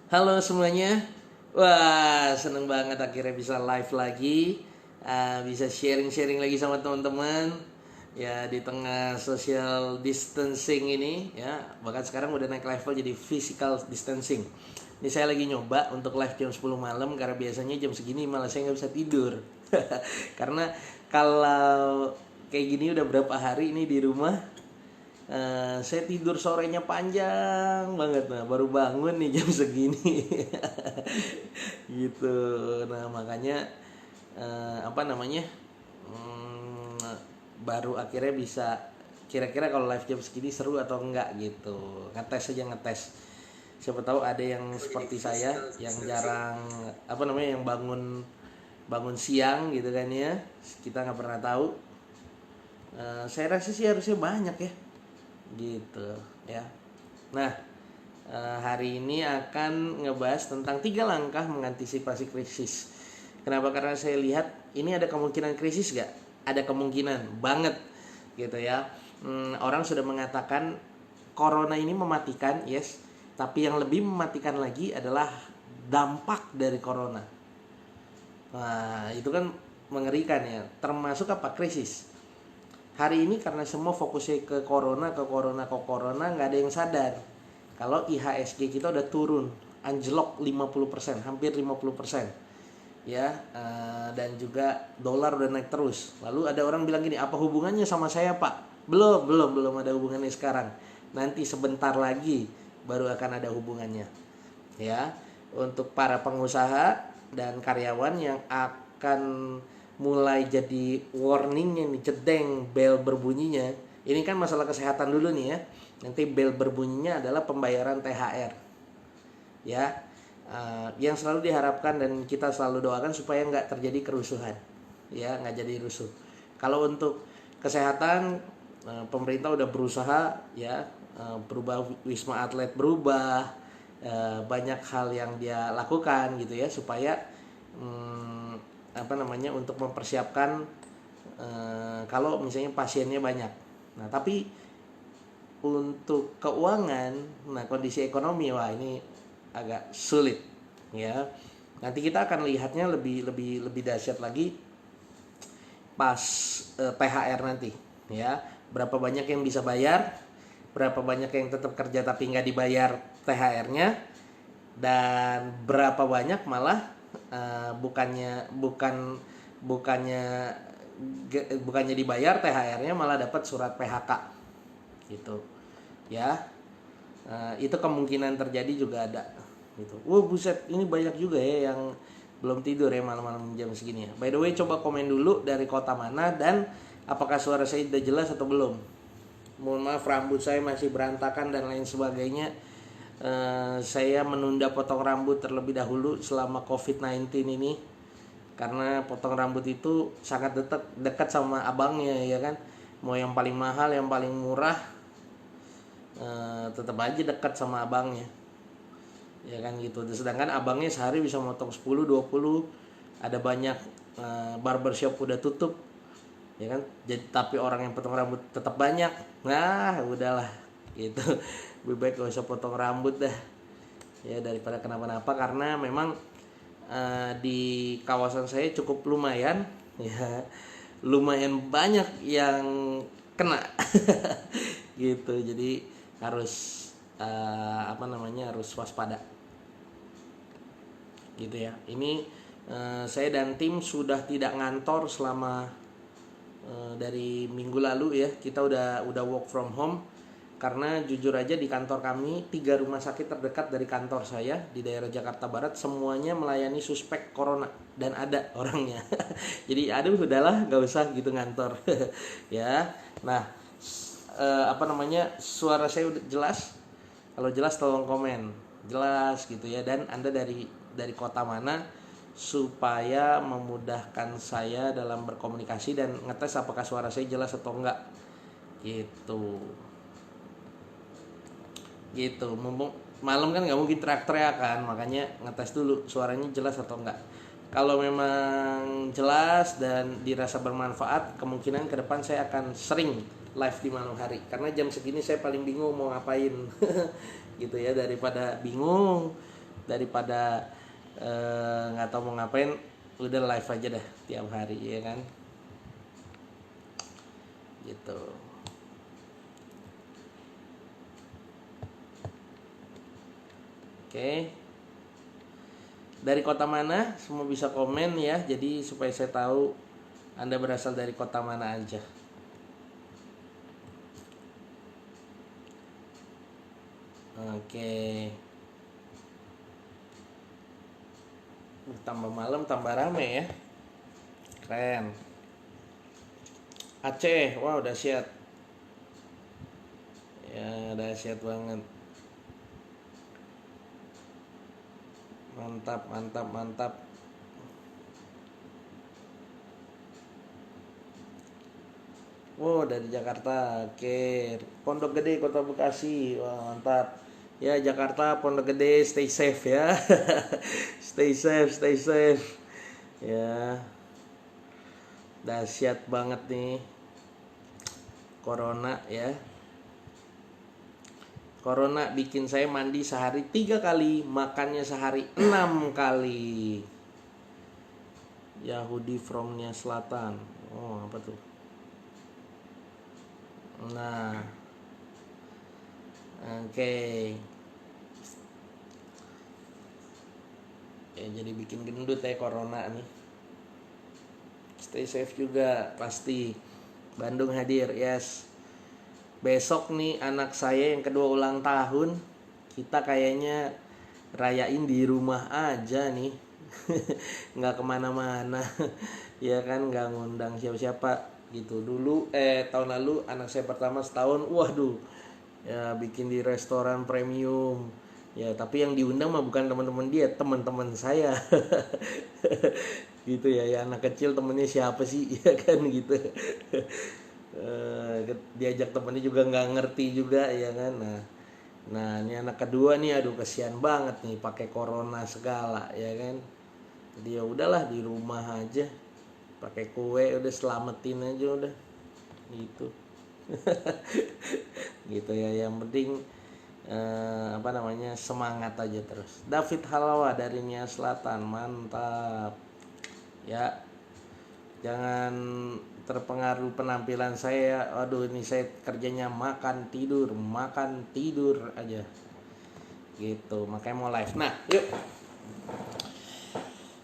Halo semuanya. Wah, seneng banget akhirnya bisa live lagi. Bisa sharing-sharing lagi sama teman-teman. Ya, di tengah social distancing ini ya, bahkan sekarang udah naik level jadi physical distancing. Ini saya lagi nyoba untuk live jam 10 malam karena biasanya jam segini malah saya nggak bisa tidur. Karena kalau kayak gini udah berapa hari ini di rumah, saya tidur sorenya panjang banget, nah baru bangun nih jam segini. Gitu. Nah makanya apa namanya, hmm, baru akhirnya bisa kira-kira kalau live jam segini seru atau enggak gitu, ngetes aja ngetes. Siapa tahu ada yang seperti saya yang jarang apa namanya, yang bangun bangun siang gitu kan ya, kita nggak pernah tahu. Saya rasa sih harusnya banyak ya gitu ya. Nah, hari ini akan ngebahas tentang 3 langkah mengantisipasi krisis. Kenapa? Karena saya lihat ini ada kemungkinan krisis gak? Ada kemungkinan banget gitu ya. Orang sudah mengatakan corona ini mematikan, yes. Tapi yang lebih mematikan lagi adalah dampak dari corona. Nah, itu kan mengerikan ya. Termasuk apa? Krisis. Hari ini karena semua fokusnya ke corona, nggak ada yang sadar kalau IHSG kita udah turun, anjlok 50%, hampir 50%. Ya, dan juga dolar udah naik terus. Lalu ada orang bilang gini, apa hubungannya sama saya, Pak? Belum ada hubungannya sekarang. Nanti sebentar lagi baru akan ada hubungannya. Ya, untuk para pengusaha dan karyawan yang akan mulai jadi warningnya nih, jedeng bel berbunyinya. Ini kan masalah kesehatan dulu nih ya. Nanti bel berbunyinya adalah pembayaran THR. Ya, yang selalu diharapkan dan kita selalu doakan supaya nggak terjadi kerusuhan. Ya, nggak jadi rusuh. Kalau untuk kesehatan, pemerintah udah berusaha ya, berubah, wisma atlet berubah, banyak hal yang dia lakukan gitu ya supaya apa namanya, untuk mempersiapkan kalau misalnya pasiennya banyak. Nah tapi untuk keuangan, nah kondisi ekonomi, wah ini agak sulit ya. Nanti kita akan lihatnya lebih dahsyat lagi pas THR nanti ya. Berapa banyak yang bisa bayar, berapa banyak yang tetap kerja tapi nggak dibayar THR-nya, dan berapa banyak malah bukannya bukannya dibayar THR-nya malah dapat surat PHK gitu ya. Itu kemungkinan terjadi juga ada gitu. Wah buset, ini banyak juga ya yang belum tidur ya malam-malam jam segini ya. By the way, coba komen dulu dari kota mana dan apakah suara saya udah jelas atau belum. Mohon maaf, rambut saya masih berantakan dan lain sebagainya. Saya menunda potong rambut terlebih dahulu selama COVID-19 ini, karena potong rambut itu sangat dekat sama abangnya ya kan. Mau yang paling mahal, yang paling murah, tetap aja dekat sama abangnya ya kan gitu. Sedangkan abangnya sehari bisa motong 10-20. Ada banyak barbershop udah tutup ya kan. Jadi tapi orang yang potong rambut tetap banyak. Nah udahlah gitu. Lebih baik gak usah potong rambut dah ya, daripada kenapa-napa. Karena memang di kawasan saya cukup lumayan ya, lumayan banyak yang kena. Gitu. Jadi harus apa namanya, harus waspada gitu ya. Ini saya dan tim sudah tidak ngantor selama dari minggu lalu ya. Kita udah work from home karena jujur aja di kantor kami 3 rumah sakit terdekat dari kantor saya di daerah Jakarta Barat semuanya melayani suspek corona dan ada orangnya. Jadi aduh udahlah nggak usah gitu ngantor. Ya. Nah, apa namanya, suara saya udah jelas? Kalau jelas tolong komen jelas gitu ya, dan Anda dari kota mana supaya memudahkan saya dalam berkomunikasi dan ngetes apakah suara saya jelas atau enggak gitu. Gitu, mumpung malam kan nggak mungkin teriak-teriak kan, makanya ngetes dulu suaranya jelas atau enggak. Kalau memang jelas dan dirasa bermanfaat, kemungkinan ke depan saya akan sering live di malam hari karena jam segini saya paling bingung mau ngapain. Gitu ya, daripada bingung daripada nggak tahu mau ngapain, udah live aja dah tiap hari ya kan, gitu. Oke, dari kota mana semua bisa komen ya, jadi supaya saya tahu Anda berasal dari kota mana aja. Oke. Tambah malam tambah rame ya. Keren. Aceh, wow dahsyat. Ya dahsyat banget. Mantap, mantap, mantap. Wow, dari Jakarta. Oke. Pondok Gede, Kota Bekasi. Wah, mantap. Ya, Jakarta, Pondok Gede, stay safe ya. Stay safe, stay safe. Ya, dahsyat banget nih Corona ya. Corona bikin saya mandi sehari 3 kali, makannya sehari 6 kali. Yahudi from Nia Selatan. Oh, apa tuh? Nah, oke. Ya, jadi bikin gendut ya Corona nih. Stay safe juga pasti. Bandung hadir, yes. Besok nih anak saya yang kedua ulang tahun. Kita kayaknya rayain di rumah aja nih. Nggak kemana-mana. Ya kan, nggak ngundang siapa-siapa gitu. Dulu tahun lalu anak saya pertama setahun, waduh, ya bikin di restoran premium. Ya tapi yang diundang mah bukan teman-teman dia, teman-teman saya. Gitu ya, ya anak kecil temennya siapa sih, ya kan gitu. Diajak temennya juga nggak ngerti juga ya kan. Nah ini anak kedua nih, aduh kasihan banget nih pakai corona segala ya kan. Jadi ya udahlah di rumah aja, pakai kue udah selamatin aja udah gitu. Gitu ya, yang penting semangat aja terus. David Halawa dari Nia Selatan, mantap ya. Jangan terpengaruh penampilan saya. Aduh ini saya kerjanya makan tidur aja gitu, makanya mau live. Nah yuk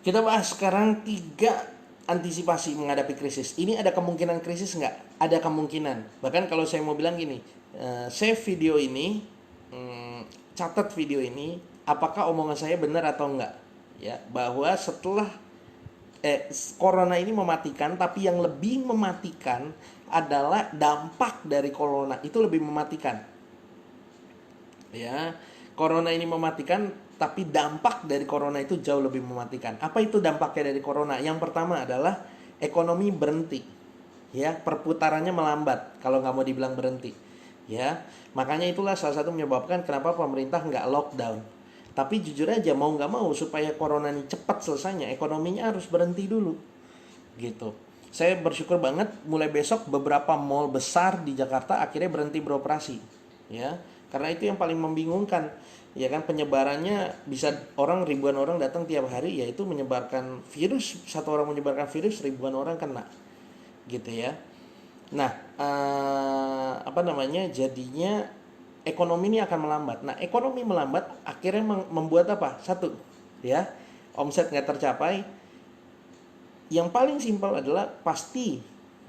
kita bahas sekarang 3 antisipasi menghadapi krisis. Ini ada kemungkinan krisis nggak? Ada kemungkinan. Bahkan kalau saya mau bilang gini, save video ini, catat video ini, apakah omongan saya benar atau enggak? Ya, bahwa setelah corona ini mematikan, tapi yang lebih mematikan adalah dampak dari corona itu lebih mematikan. Ya, corona ini mematikan, tapi dampak dari corona itu jauh lebih mematikan. Apa itu dampaknya dari corona? Yang pertama adalah ekonomi berhenti. Ya, perputarannya melambat kalau nggak mau dibilang berhenti. Ya, makanya itulah salah satu menyebabkan kenapa pemerintah nggak lockdown. Tapi jujur aja mau nggak mau supaya corona ini cepat selesainya, ekonominya harus berhenti dulu. Gitu. Saya bersyukur banget mulai besok beberapa mall besar di Jakarta akhirnya berhenti beroperasi. Ya, karena itu yang paling membingungkan. Ya kan, penyebarannya bisa ribuan orang datang tiap hari, yaitu menyebarkan virus. Satu orang menyebarkan virus, ribuan orang kena. Gitu ya. Nah, jadinya ekonomi ini akan melambat. Nah, ekonomi melambat akhirnya membuat apa? Satu, ya, omset nggak tercapai. Yang paling simpel adalah pasti,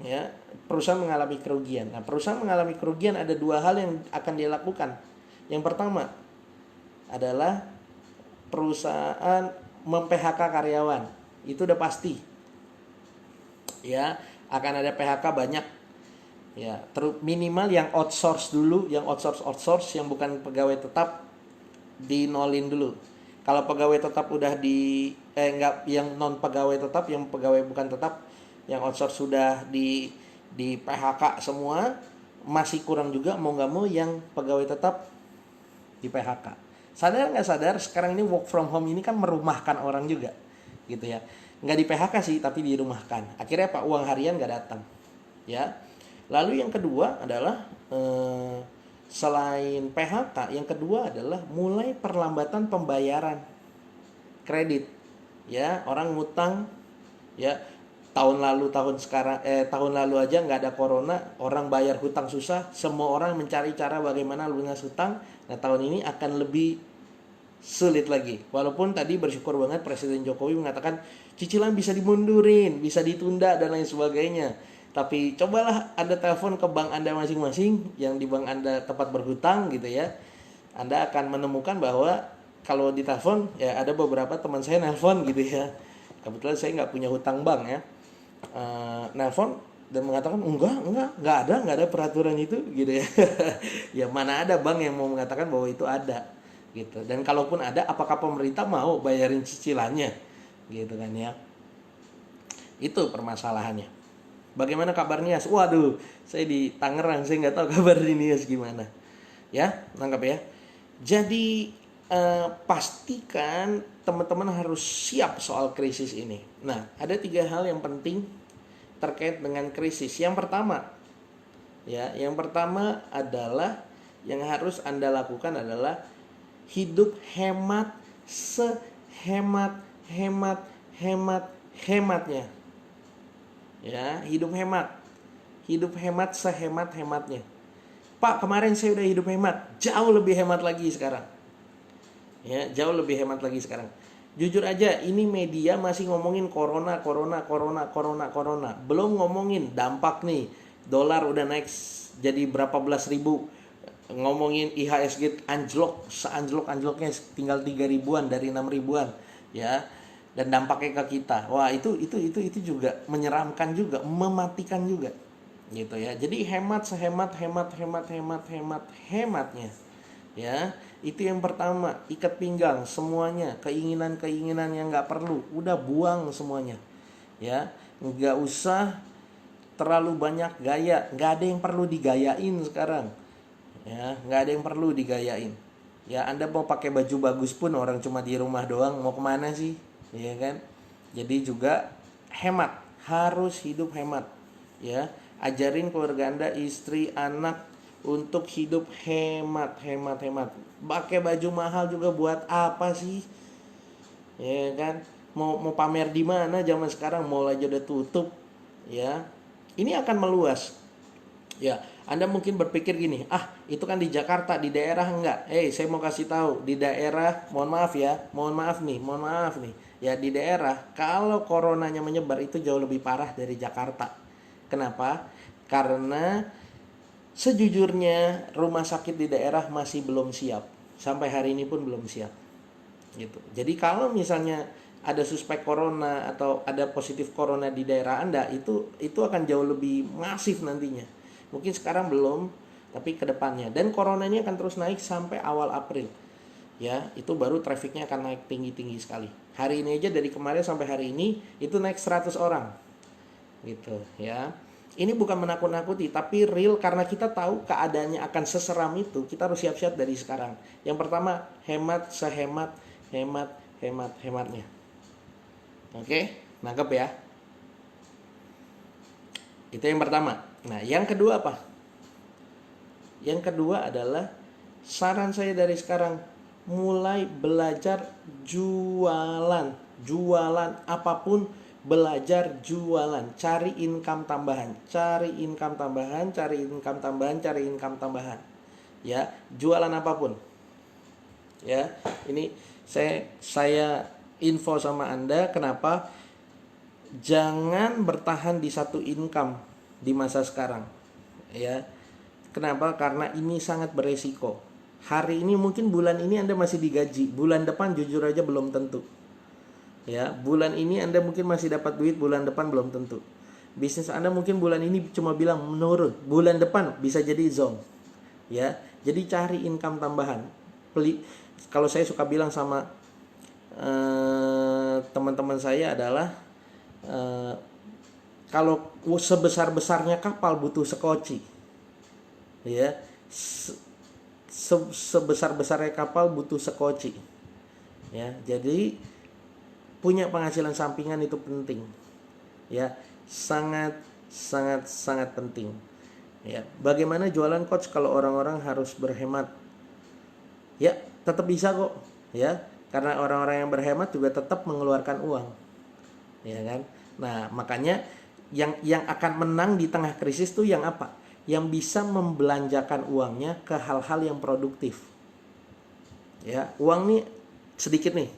ya, perusahaan mengalami kerugian. Nah, perusahaan mengalami kerugian ada 2 hal yang akan dia lakukan. Yang pertama adalah perusahaan mem-PHK karyawan. Itu udah pasti. Ya, akan ada PHK banyak. Ya, minimal yang outsource dulu, yang outsource yang bukan pegawai tetap dinolin dulu. Kalau pegawai tetap udah yang non pegawai tetap, yang pegawai bukan tetap, yang outsource sudah di PHK semua, masih kurang juga mau nggak mau yang pegawai tetap di PHK. Sadar nggak sadar sekarang ini work from home ini kan merumahkan orang juga, gitu ya. Nggak di PHK sih, tapi dirumahkan. Akhirnya apa? Uang harian nggak datang, ya. Lalu yang kedua adalah selain PHK, yang kedua adalah mulai perlambatan pembayaran. kredit. Ya, orang ngutang ya, tahun lalu tahun lalu aja nggak ada corona, orang bayar hutang susah, semua orang mencari cara bagaimana lunas hutang. Nah, tahun ini akan lebih sulit lagi. Walaupun tadi bersyukur banget Presiden Jokowi mengatakan cicilan bisa dimundurin, bisa ditunda dan lain sebagainya. Tapi cobalah Anda telepon ke bank Anda masing-masing yang di bank Anda tempat berhutang gitu ya. Anda akan menemukan bahwa kalau ditelepon ya, ada beberapa teman saya nelpon gitu ya. Kebetulan saya nggak punya hutang bank ya. Nelpon dan mengatakan nggak ada peraturan itu gitu ya. Ya mana ada bank yang mau mengatakan bahwa itu ada gitu. Dan kalaupun ada, apakah pemerintah mau bayarin cicilannya gitu kan ya. Itu permasalahannya. Bagaimana kabar Nias? Waduh, saya di Tangerang, saya nggak tahu kabar Nias gimana ya. Nangkap ya. Jadi pastikan teman-teman harus siap soal krisis ini. Nah, ada 3 hal yang penting terkait dengan krisis. Yang pertama adalah yang harus Anda lakukan adalah hidup hemat hematnya. Ya, hidup hemat sehemat-hematnya. Pak, kemarin saya udah hidup hemat, jauh lebih hemat lagi sekarang. Ya, jauh lebih hemat lagi sekarang. Jujur aja, ini media masih ngomongin corona. Belum ngomongin dampak nih. Dolar udah naik jadi berapa belas ribu. Ngomongin IHSG anjlok, seanjlok-anjloknya tinggal 3 ribuan dari 6 ribuan, ya. Dan dampaknya ke kita. Wah, itu juga menyeramkan juga, mematikan juga. Gitu ya. Jadi hematnya. Ya, itu yang pertama, ikat pinggang semuanya, keinginan yang nggak perlu, udah buang semuanya. Ya, nggak usah terlalu banyak gaya, nggak ada yang perlu digayain sekarang. Ya, nggak ada yang perlu digayain. Ya, Anda mau pakai baju bagus pun orang cuma di rumah doang, mau kemana sih? Ya kan? Jadi juga hemat, harus hidup hemat. Ya, ajarin keluarga Anda, istri, anak untuk hidup hemat. Pakai baju mahal juga buat apa sih? Ya kan? Mau pamer di mana zaman sekarang, mall aja udah tutup. Ya. Ini akan meluas. Ya, Anda mungkin berpikir gini, itu kan di Jakarta, di daerah enggak. Saya mau kasih tahu, di daerah, mohon maaf nih. Ya, di daerah, kalau coronanya menyebar itu jauh lebih parah dari Jakarta. Kenapa? Karena sejujurnya rumah sakit di daerah masih belum siap. Sampai hari ini pun belum siap. Gitu. Jadi kalau misalnya ada suspek corona atau ada positif corona di daerah Anda, itu akan jauh lebih masif nantinya. Mungkin sekarang belum, tapi ke depannya. Dan corona ini akan terus naik sampai awal April. Ya, itu baru trafiknya akan naik tinggi-tinggi sekali. Hari ini aja, dari kemarin sampai hari ini itu naik 100 orang. Gitu, ya. Ini bukan menakut-nakuti, tapi real, karena kita tahu keadaannya akan seseram itu. Kita harus siap-siap dari sekarang. Yang pertama, hematnya. Oke, nangkep ya. Itu yang pertama. Nah, yang kedua apa? Yang kedua adalah saran saya dari sekarang, mulai belajar jualan apapun, belajar jualan, cari income tambahan. Ya, jualan apapun. Ya, ini saya info sama Anda kenapa jangan bertahan di satu income di masa sekarang. Ya. Kenapa? Karena ini sangat beresiko. Hari ini mungkin bulan ini Anda masih digaji, bulan depan jujur aja belum tentu. Ya, bulan ini Anda mungkin masih dapat duit, bulan depan belum tentu. Bisnis Anda mungkin bulan ini cuma bilang menurun, bulan depan bisa jadi zonk. Ya, jadi cari income tambahan. Kalau saya suka bilang sama teman-teman saya adalah kalau sebesar-besarnya kapal butuh sekoci. Ya. Sebesar-besarnya kapal butuh sekoci. Ya, jadi punya penghasilan sampingan itu penting. Ya, sangat penting. Ya, bagaimana jualan coach kalau orang-orang harus berhemat? Ya, tetap bisa kok, ya. Karena orang-orang yang berhemat juga tetap mengeluarkan uang, ya kan? Nah, makanya yang akan menang di tengah krisis tuh yang apa? Yang bisa membelanjakan uangnya ke hal-hal yang produktif. Ya, uang nih sedikit nih.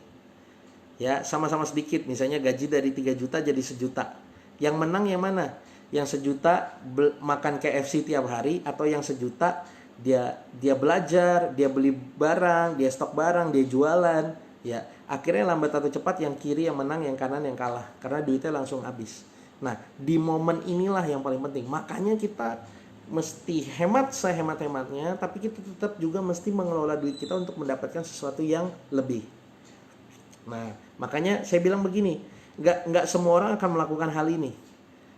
Ya, sama-sama sedikit. Misalnya gaji dari 3 juta jadi 1 juta. Yang menang yang mana? Yang 1 juta makan KFC tiap hari, atau yang 1 juta dia belajar, dia beli barang, dia stok barang, dia jualan. Ya, akhirnya lambat atau cepat yang kiri yang menang, yang kanan yang kalah, karena duitnya langsung habis. Nah, di momen inilah yang paling penting. Makanya kita mesti hemat sehemat-hematnya, tapi kita tetap juga mesti mengelola duit kita untuk mendapatkan sesuatu yang lebih. Nah, makanya saya bilang begini, nggak semua orang akan melakukan hal ini,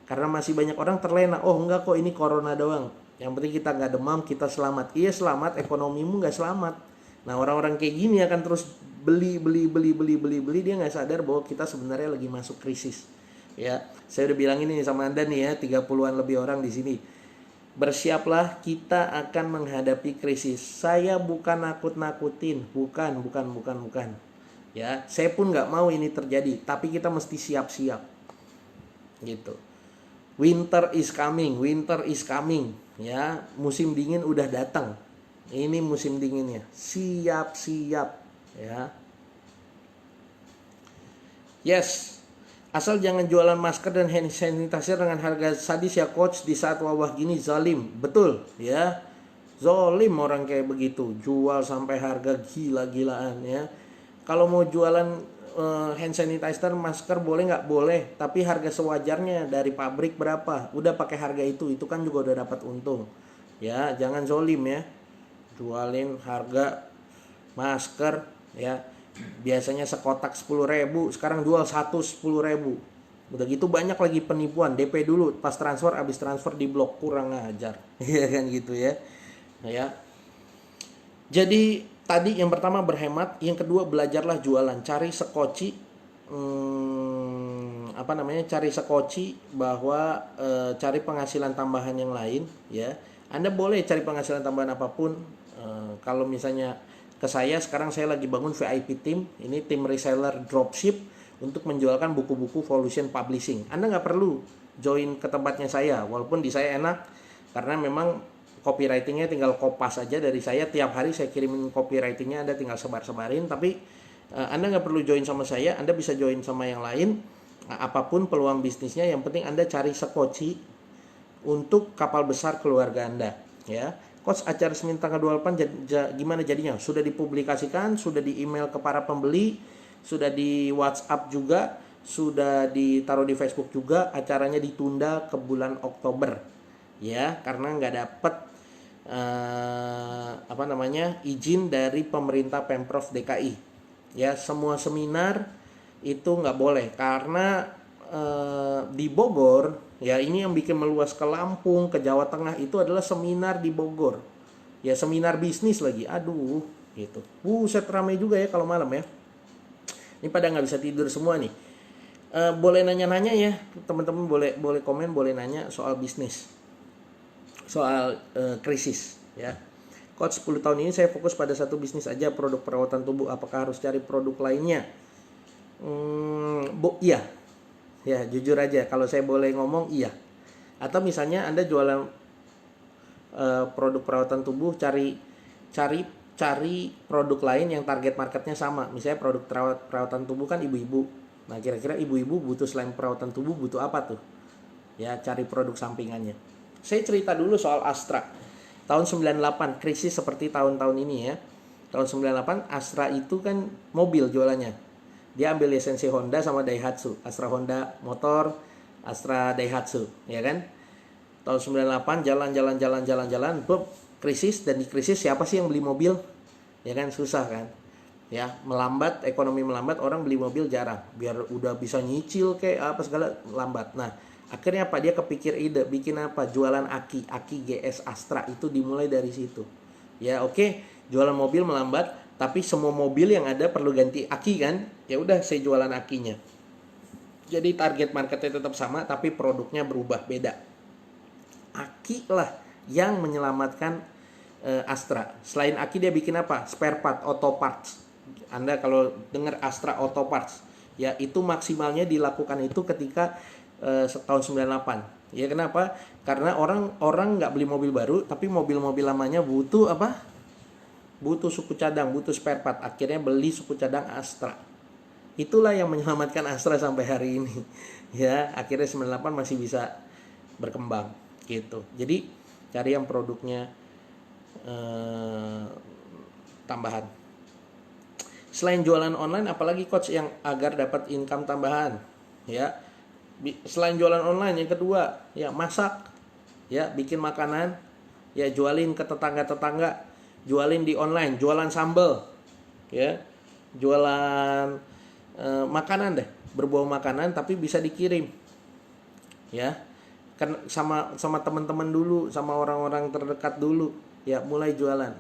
karena masih banyak orang terlena. Oh enggak kok, ini corona doang, yang penting kita nggak demam, kita selamat. Iya selamat, ekonomimu nggak selamat. Nah, orang-orang kayak gini akan terus beli, dia nggak sadar bahwa kita sebenarnya lagi masuk krisis. Ya, saya udah bilang ini sama Anda nih ya, 30-an lebih orang di sini. Bersiaplah, kita akan menghadapi krisis. Saya bukan nakut-nakutin, bukan. Ya, saya pun nggak mau ini terjadi, tapi kita mesti siap-siap, gitu. Winter is coming, ya. Musim dingin udah datang. Ini musim dinginnya, siap-siap, ya. Yes, asal jangan jualan masker dan hand sanitizer dengan harga sadis ya coach, di saat wabah gini. Zalim, betul, ya. Zalim orang kayak begitu, jual sampai harga gila-gilaan, ya. Kalau mau jualan hand sanitizer, masker boleh nggak? Boleh, tapi harga sewajarnya dari pabrik berapa, udah pakai harga itu kan juga udah dapat untung. Ya, jangan zolim ya. Jualin harga masker ya, biasanya sekotak 10.000, sekarang jual 10.000. Udah gitu banyak lagi penipuan, DP dulu, pas transfer, habis transfer di blok, kurang ajar. Ya kan gitu ya. Nah, ya. Jadi tadi yang pertama berhemat, yang kedua belajarlah jualan, cari sekoci cari sekoci bahwa cari penghasilan tambahan yang lain, ya. Anda boleh cari penghasilan tambahan apapun. Kalau misalnya ke saya sekarang, saya lagi bangun VIP team, ini tim reseller dropship untuk menjualkan buku-buku Volusion Publishing. Anda nggak perlu join ke tempatnya saya, walaupun di saya enak karena memang copywritingnya tinggal kopas aja dari saya, tiap hari saya kirimin copywritingnya, Anda tinggal sebar-sebarin. Tapi Anda nggak perlu join sama saya, Anda bisa join sama yang lain. Apapun peluang bisnisnya, yang penting Anda cari sekoci untuk kapal besar keluarga Anda, ya. Coach, acara Senin tanggal 28 gimana jadinya? Sudah dipublikasikan, sudah di email ke para pembeli, sudah di WhatsApp juga, sudah ditaruh di Facebook juga. Acaranya ditunda ke bulan Oktober, ya, karena nggak dapat izin dari pemerintah Pemprov DKI. Ya, semua seminar itu nggak boleh karena di Bogor, ya, ini yang bikin meluas ke Lampung, ke Jawa Tengah, itu adalah seminar di Bogor. Ya, seminar bisnis lagi. Aduh, gitu. Buset, ramai juga ya kalau malam ya. Ini pada nggak bisa tidur semua nih. Boleh nanya-nanya ya, teman-teman, boleh komen, boleh nanya soal bisnis, soal krisis, ya. Coach, 10 tahun ini saya fokus pada satu bisnis aja, produk perawatan tubuh. Apakah harus cari produk lainnya? Iya. Ya, jujur aja, kalau saya boleh ngomong, iya. Atau misalnya Anda jualan produk perawatan tubuh, cari produk lain yang target marketnya sama. Misalnya produk perawatan tubuh kan ibu-ibu. Nah, kira-kira ibu-ibu butuh, selain perawatan tubuh, butuh apa tuh? Ya, cari produk sampingannya. Saya cerita dulu soal Astra. Tahun 98, krisis seperti tahun-tahun ini ya. Tahun 98, Astra itu kan mobil jualannya. Dia ambil lisensi Honda sama Daihatsu. Astra Honda motor, Astra Daihatsu, ya kan? Tahun 98 jalan, krisis. Dan di krisis siapa sih yang beli mobil? Ya kan, susah kan? Ya, melambat, ekonomi melambat, orang beli mobil jarang. Biar udah bisa nyicil kayak apa segala, lambat. Nah, akhirnya apa? Dia kepikir ide, bikin apa? Jualan aki GS Astra, itu dimulai dari situ. Ya, oke, jualan mobil melambat, tapi semua mobil yang ada perlu ganti aki kan? Ya udah, saya jualan akinya. Jadi target marketnya tetap sama, tapi produknya berubah, beda. Aki lah yang menyelamatkan Astra. Selain aki, dia bikin apa? Spare part, auto parts. Anda kalau dengar Astra Auto Parts, ya itu maksimalnya dilakukan itu ketika tahun 98. Ya kenapa? Karena orang nggak beli mobil baru, tapi mobil-mobil lamanya butuh apa? Butuh suku cadang, butuh spare part. Akhirnya beli suku cadang Astra. Itulah yang menyelamatkan Astra sampai hari ini. Ya, akhirnya 98 masih bisa berkembang gitu. Jadi cari yang produknya tambahan. Selain jualan online, apalagi coach yang agar dapat income tambahan? Ya, selain jualan online, yang kedua, ya masak, ya bikin makanan, ya jualin ke tetangga-tetangga, jualin di online, jualan sambal, ya, jualan makanan deh, berbau makanan tapi bisa dikirim, ya, kan sama teman-teman dulu, sama orang-orang terdekat dulu, ya mulai jualan,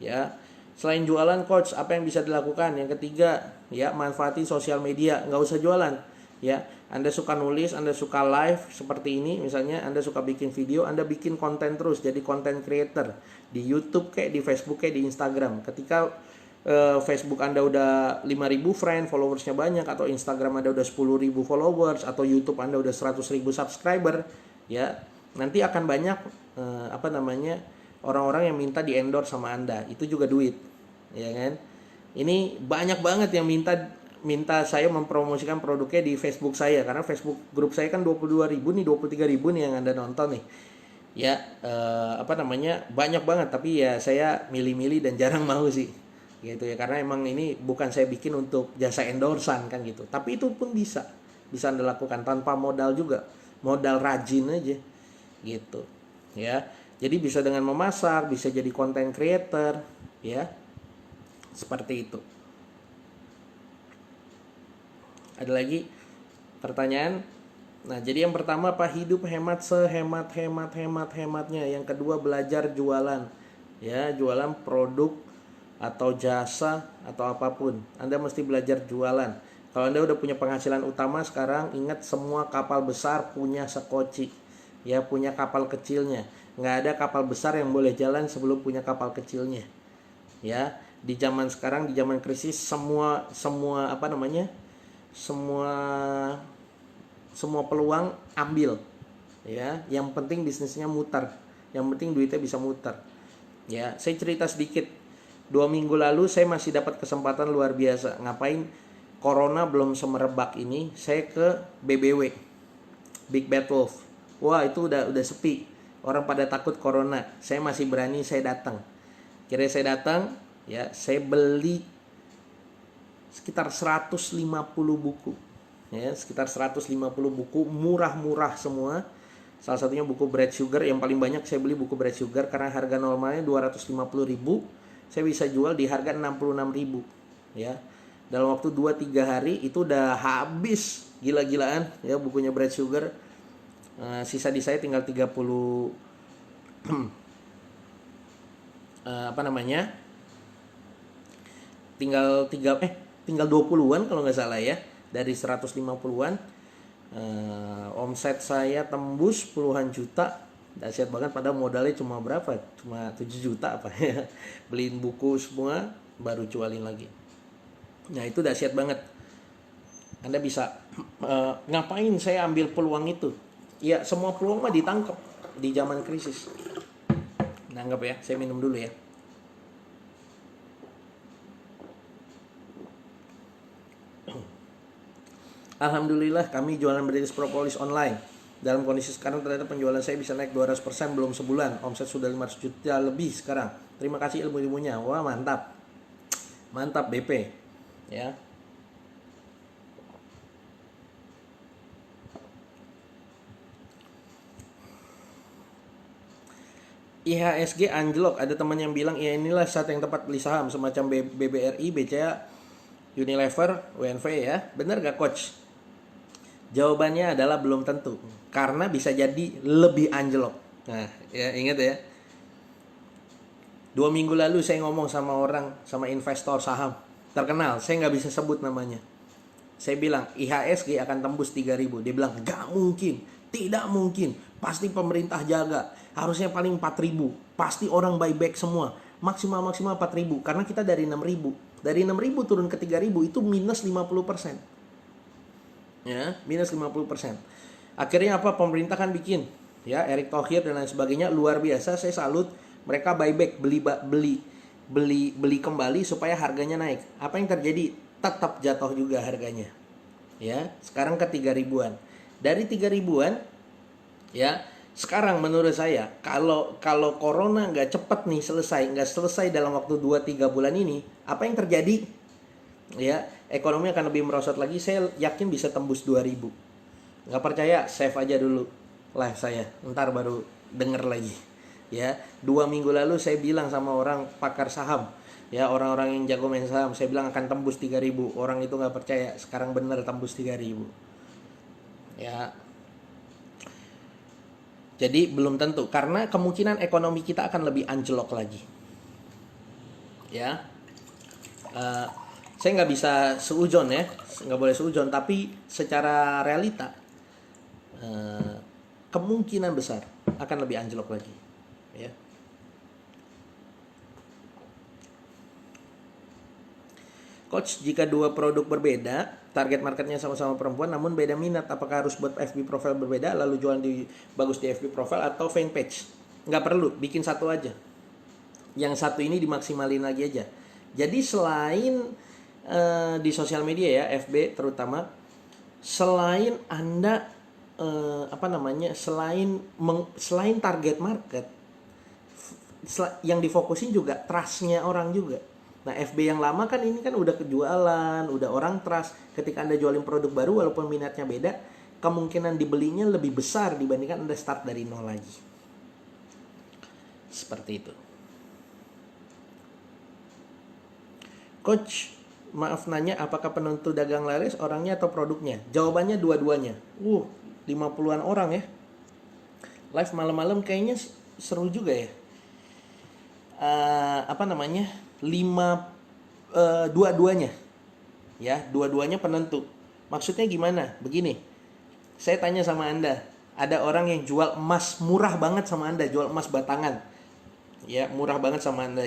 ya. Selain jualan coach, apa yang bisa dilakukan? Yang ketiga, ya manfaati sosial media, nggak usah jualan, ya. Anda suka nulis, Anda suka live seperti ini, misalnya Anda suka bikin video, Anda bikin konten terus, jadi content creator di YouTube kayak di Facebook kayak di Instagram. Ketika Facebook Anda udah 5.000 friend, followersnya banyak, atau Instagram Anda udah 10.000 followers, atau YouTube Anda udah 100.000 subscriber, ya nanti akan banyak orang-orang yang minta di endorse sama Anda. Itu juga duit, ya kan? Ini banyak banget yang minta saya mempromosikan produknya di Facebook saya, karena Facebook grup saya kan 22.000 nih, 23.000 nih yang Anda nonton nih. Ya, banyak banget, tapi ya saya milih-milih dan jarang mau sih. Gitu ya, karena emang ini bukan saya bikin untuk jasa endorsan kan gitu. Tapi itu pun bisa Anda lakukan tanpa modal juga. Modal rajin aja. Gitu. Ya. Jadi bisa dengan memasak, bisa jadi content creator, ya. Seperti itu. Ada lagi pertanyaan? Nah, jadi yang pertama apa? Hidup hemat sehemat-hematnya. Yang kedua belajar jualan. Ya, jualan produk atau jasa atau apapun. Anda mesti belajar jualan. Kalau Anda udah punya penghasilan utama sekarang, ingat semua kapal besar punya sekoci. Ya, punya kapal kecilnya. Nggak ada kapal besar yang boleh jalan sebelum punya kapal kecilnya. Ya, di zaman sekarang, di zaman krisis, semua peluang ambil, ya. Yang penting bisnisnya mutar, yang penting duitnya bisa mutar, ya. Saya cerita sedikit. 2 minggu lalu saya masih dapat kesempatan luar biasa. Ngapain? Corona belum semerebak ini, saya ke BBW, Big Bad Wolf. Wah, itu udah sepi, orang pada takut corona. Saya masih berani, saya datang. Kira saya datang, ya, saya beli sekitar 150 buku. Ya, sekitar 150 buku, murah-murah semua. Salah satunya buku Bread Sugar, yang paling banyak saya beli buku Bread Sugar karena harga normalnya 250.000, saya bisa jual di harga 66.000, ya. Dalam waktu 2-3 hari itu udah habis gila-gilaan, ya, bukunya Bread Sugar. Sisa di saya tinggal 30 tinggal 20-an kalau nggak salah, ya, dari 150-an. Omset saya tembus puluhan juta. Dahsyat banget, padahal modalnya cuma berapa? Cuma 7 juta apa ya. Beliin buku semua baru jualin lagi. Nah, itu dahsyat banget. Anda bisa ngapain saya ambil peluang itu? Ya, semua peluang mah ditangkap di zaman krisis. Nanggap ya, saya minum dulu ya. Alhamdulillah kami jualan British Propolis online. Dalam kondisi sekarang ternyata penjualan saya bisa naik 200% belum sebulan. Omset sudah 500 juta lebih sekarang. Terima kasih ilmu-ilmunya. Wah, mantap. Mantap BP. Ya. IHSG anjlok. Ada teman yang bilang, ya inilah saat yang tepat beli saham semacam BBRI, BCA, Unilever, WNV, ya. Benar gak coach? Jawabannya adalah belum tentu. Karena bisa jadi lebih anjlok. Nah, ya ingat ya. 2 minggu lalu saya ngomong sama investor saham terkenal. Saya nggak bisa sebut namanya. Saya bilang IHSG akan tembus 3.000. Dia bilang gak mungkin. Tidak mungkin. Pasti pemerintah jaga. Harusnya paling 4.000. Pasti orang buyback semua. Maksimal 4.000. Karena kita dari 6.000. Dari 6.000 turun ke 3.000 itu minus 50%. Ya, minus 50%. Akhirnya apa? Pemerintah kan bikin, ya, Erick Thohir dan lain sebagainya, luar biasa, saya salut. Mereka buyback, beli kembali supaya harganya naik. Apa yang terjadi? Tetap jatuh juga harganya. Ya, sekarang ke 3.000-an. Dari 3.000-an, ya, sekarang menurut saya kalau corona nggak cepet nih nggak selesai dalam waktu 2-3 bulan ini, apa yang terjadi? Ya, ekonomi akan lebih merosot lagi. Saya yakin bisa tembus 2.000. Nggak percaya, save aja dulu live saya, ntar baru denger lagi. Ya, 2 minggu lalu saya bilang sama orang pakar saham, ya, orang-orang yang jago main saham, saya bilang akan tembus 3.000. Orang itu nggak percaya, sekarang bener tembus 3.000. Ya, jadi belum tentu, karena kemungkinan ekonomi kita akan lebih anjlok lagi. Ya, saya nggak bisa seujon, ya, nggak boleh seujon, tapi secara realita kemungkinan besar akan lebih anjlok lagi. Ya. Coach, jika dua produk berbeda, target marketnya sama-sama perempuan namun beda minat, apakah harus buat FB profile berbeda lalu jualan bagus di FB profile atau fanpage? Nggak perlu, bikin satu aja. Yang satu ini dimaksimalin lagi aja. Jadi selain di sosial media, ya, FB terutama, selain Anda selain target market, yang difokusin juga trustnya orang juga. Nah, FB yang lama kan ini kan udah kejualan, udah orang trust. Ketika Anda jualin produk baru walaupun minatnya beda, kemungkinan dibelinya lebih besar dibandingkan Anda start dari nol lagi. Seperti itu. Coach, maaf nanya, apakah penentu dagang laris orangnya atau produknya? Jawabannya dua-duanya. 50-an orang, ya. Live malam-malam kayaknya seru juga, ya. Dua-duanya, ya, dua-duanya penentu. Maksudnya gimana? Begini, saya tanya sama Anda, ada orang yang jual emas murah banget sama Anda, jual emas batangan, ya, murah banget sama Anda,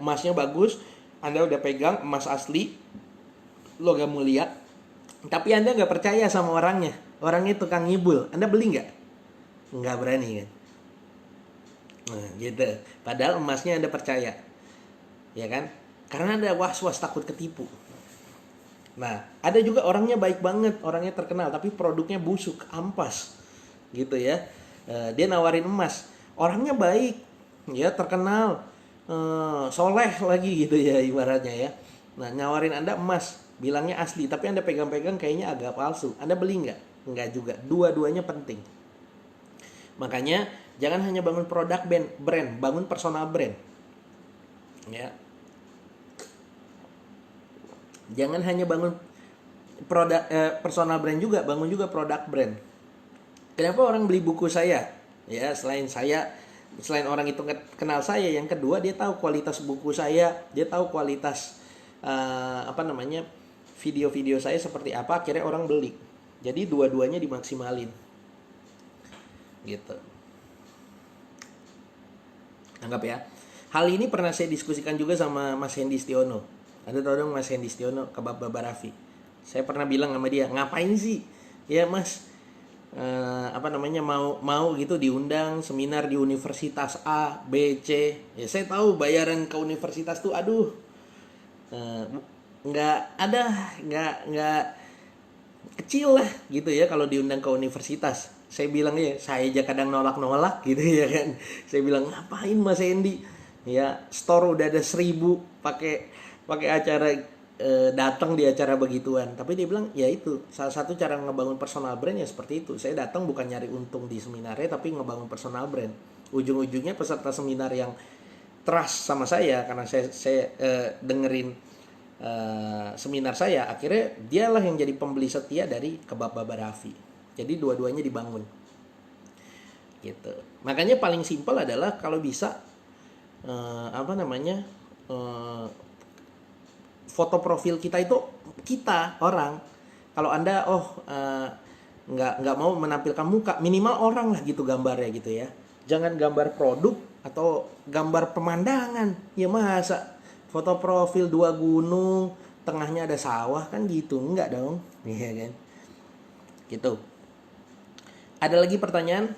emasnya bagus, Anda udah pegang emas asli, logam mulia, tapi Anda nggak percaya sama orangnya tukang ngibul, Anda beli nggak? Nggak berani, kan? Nah, gitu. Padahal emasnya Anda percaya, ya kan? Karena Anda was-was takut ketipu. Nah, ada juga orangnya baik banget, orangnya terkenal, tapi produknya busuk, ampas, gitu, ya. Dia nawarin emas, orangnya baik, ya, terkenal, soleh lagi, gitu, ya, ibaratnya, ya. Nah, nyawarin Anda emas, bilangnya asli, tapi Anda pegang-pegang kayaknya agak palsu. Anda beli nggak? Nggak juga. Dua-duanya penting. Makanya jangan hanya bangun produk brand, bangun personal brand. Ya. Jangan hanya bangun produk personal brand juga, bangun juga produk brand. Kenapa orang beli buku saya? Ya, selain orang itu kenal saya, yang kedua dia tahu kualitas buku saya, dia tahu kualitas video-video saya seperti apa, akhirnya orang beli. Jadi dua-duanya dimaksimalin. Gitu. Anggap, ya. Hal ini pernah saya diskusikan juga sama Mas Hendy Stiono. Anda tahu dong Mas Hendy Stiono, Kebab Baba Raffi. Saya pernah bilang sama dia, ngapain sih, ya Mas, mau gitu diundang seminar di universitas A, B, C. Ya, saya tahu bayaran ke universitas tuh, aduh, nggak kecil lah, gitu, ya, kalau diundang ke universitas. Saya bilang, ya, saya aja kadang nolak gitu, ya kan. Saya bilang, ngapain Mas Hendy, ya, store udah ada 1.000 pakai acara, datang di acara begituan. Tapi dia bilang, ya itu salah satu cara ngebangun personal brand, ya seperti itu. Saya datang bukan nyari untung di seminarnya, tapi ngebangun personal brand. Ujung-ujungnya peserta seminar yang trust sama saya karena saya dengerin seminar saya, akhirnya dialah yang jadi pembeli setia dari Kebab Baba Raffi. Jadi dua-duanya dibangun, gitu. Makanya paling simpel adalah kalau bisa foto profil kita itu kita orang. Kalau Anda nggak mau menampilkan muka, minimal orang lah gitu gambarnya, gitu, ya. Jangan gambar produk atau gambar pemandangan. Ya masa Foto profil 2 gunung, tengahnya ada sawah kan gitu, enggak dong. Iya kan? Gitu. Ada lagi pertanyaan?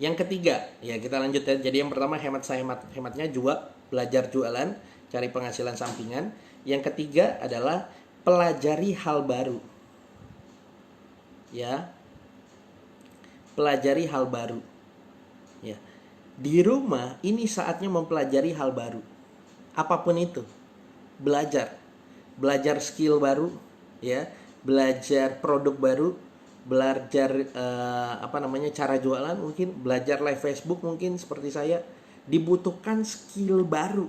Yang ketiga, ya kita lanjut ya. Jadi yang pertama hematnya belajar jualan, cari penghasilan sampingan. Yang ketiga adalah pelajari hal baru. Ya. Pelajari hal baru. Ya. Di rumah ini saatnya mempelajari hal baru. Apapun itu. Belajar skill baru, ya. Belajar produk baru, belajar cara jualan, mungkin belajar live Facebook, mungkin seperti saya. Dibutuhkan skill baru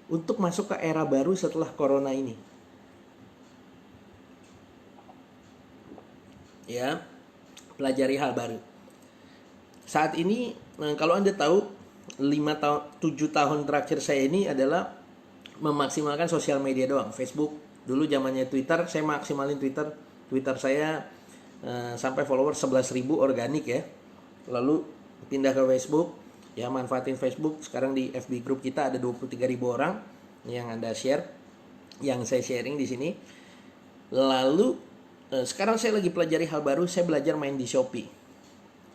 untuk masuk ke era baru setelah corona ini, ya. Pelajari hal baru. Saat ini kalau Anda tahu 7 tahun terakhir saya ini adalah memaksimalkan sosial media doang. Facebook dulu zamannya Twitter, saya maksimalin Twitter saya sampai follower 11.000 organik ya. Lalu pindah ke Facebook, ya manfaatin Facebook. Sekarang di FB group kita ada 23.000 orang yang Anda share, yang saya sharing di sini. Lalu sekarang saya lagi pelajari hal baru, saya belajar main di Shopee.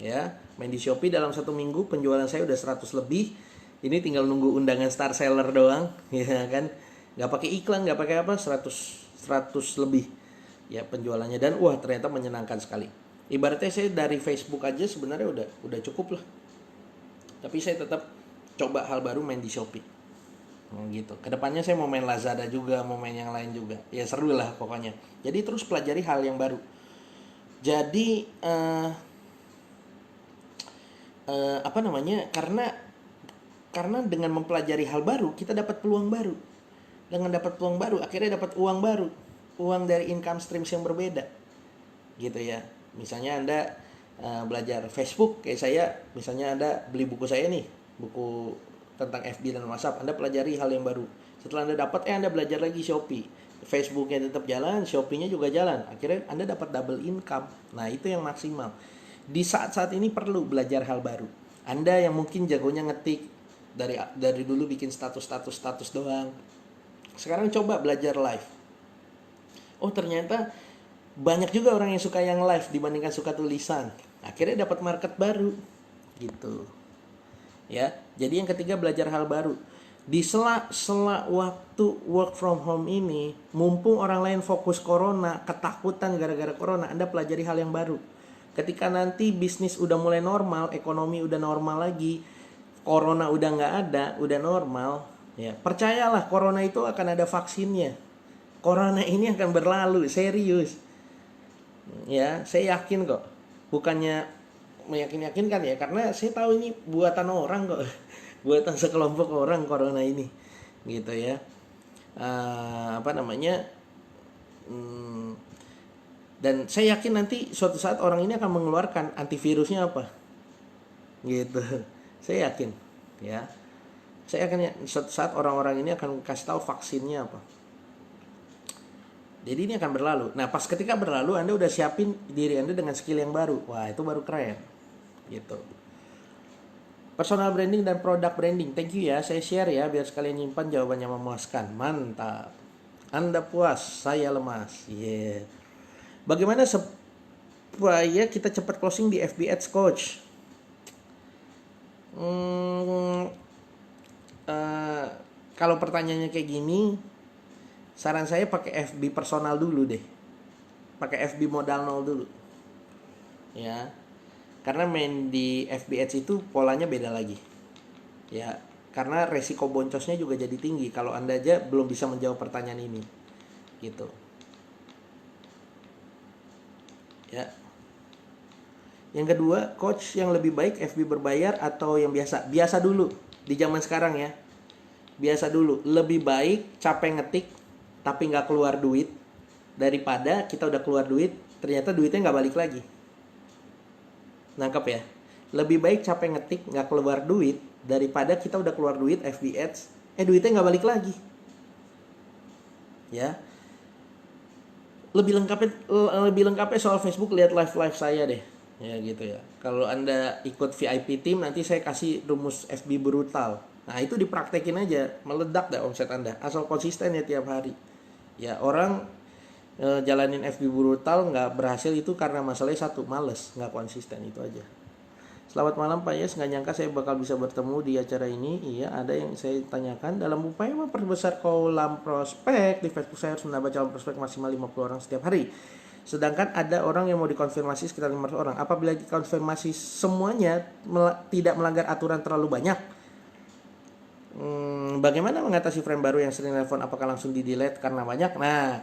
Ya, main di Shopee dalam 1 minggu penjualan saya udah 100 lebih. Ini tinggal nunggu undangan star seller doang, ya kan? Nggak pakai iklan, nggak pakai apa, 100 lebih ya penjualannya, dan wah ternyata menyenangkan sekali. Ibaratnya saya dari Facebook aja sebenarnya udah cukup lah. Tapi saya tetap coba hal baru main di Shopee. Gitu. Kedepannya saya mau main Lazada juga, mau main yang lain juga. Ya seru lah pokoknya. Jadi terus pelajari hal yang baru. Jadi karena dengan mempelajari hal baru kita dapat peluang baru. Dengan dapat peluang baru akhirnya dapat uang baru. Uang dari income streams yang berbeda. Gitu ya. Misalnya Anda belajar Facebook kayak saya, misalnya Anda beli buku saya nih, buku tentang FB dan WhatsApp, Anda pelajari hal yang baru. Setelah Anda dapat, Anda belajar lagi Shopee. Facebooknya tetap jalan, Shopee-nya juga jalan. Akhirnya Anda dapat double income. Nah, itu yang maksimal. Di saat-saat ini perlu belajar hal baru. Anda yang mungkin jagonya ngetik, dari dulu bikin status doang. Sekarang coba belajar live. Oh, ternyata banyak juga orang yang suka yang live dibandingkan suka tulisan. Akhirnya dapat market baru. Gitu. Ya, jadi yang ketiga belajar hal baru. Di sela waktu work from home ini, mumpung orang lain fokus corona, ketakutan gara-gara corona, Anda pelajari hal yang baru. Ketika nanti bisnis udah mulai normal, ekonomi udah normal lagi, corona udah nggak ada, udah normal, ya percayalah corona itu akan ada vaksinnya. Corona ini akan berlalu, serius. Ya, saya yakin kok. Bukannya meyakinkan ya, karena saya tahu ini buatan orang kok. Buatan sekelompok orang corona ini. Gitu ya. Dan saya yakin nanti suatu saat orang ini akan mengeluarkan antivirusnya apa. Gitu. Saya yakin, ya. Saya yakin suatu saat orang-orang ini akan kasih tahu vaksinnya apa. Jadi ini akan berlalu. Nah, pas ketika berlalu Anda udah siapin diri Anda dengan skill yang baru. Wah, itu baru keren. Gitu. Personal branding dan product branding. Thank you ya, saya share ya biar sekalian nyimpan jawabannya memuaskan. Mantap. Anda puas, saya lemas. Yeah. Bagaimana supaya kita cepat closing di FB Ads Coach? Kalau pertanyaannya kayak gini, saran saya pakai FB personal dulu deh. Pakai FB modal 0 dulu. Ya. Karena main di FB Ads itu polanya beda lagi. Ya, karena resiko boncosnya juga jadi tinggi kalau Anda aja belum bisa menjawab pertanyaan ini. Gitu. Ya. Yang kedua, coach yang lebih baik FB berbayar atau yang biasa? Biasa dulu di zaman sekarang ya. Biasa dulu. Lebih baik capek ngetik tapi nggak keluar duit daripada kita udah keluar duit ternyata duitnya nggak balik lagi. Nangkep ya? Lebih baik capek ngetik nggak keluar duit daripada kita udah keluar duit FB Ads duitnya nggak balik lagi. Ya. Lebih lengkapnya soal Facebook, lihat live saya deh. ya gitu ya. Kalau Anda ikut VIP team nanti saya kasih rumus FB brutal. Nah itu dipraktekin aja, meledak deh omset Anda asal konsisten ya tiap hari. Ya orang jalanin FB brutal nggak berhasil itu karena masalahnya satu, males, nggak konsisten, itu aja. Selamat malam Pak Yes, nggak nyangka saya bakal bisa bertemu di acara ini. Iya, ada yang saya tanyakan. Dalam upaya memperbesar kolam prospek, di Facebook saya harus menambah calon prospek maksimal 50 orang setiap hari. Sedangkan ada orang yang mau dikonfirmasi sekitar 500 orang. Apabila dikonfirmasi semuanya tidak melanggar aturan terlalu banyak, bagaimana mengatasi friend baru yang sering telepon? Apakah langsung di-delete karena banyak? Nah,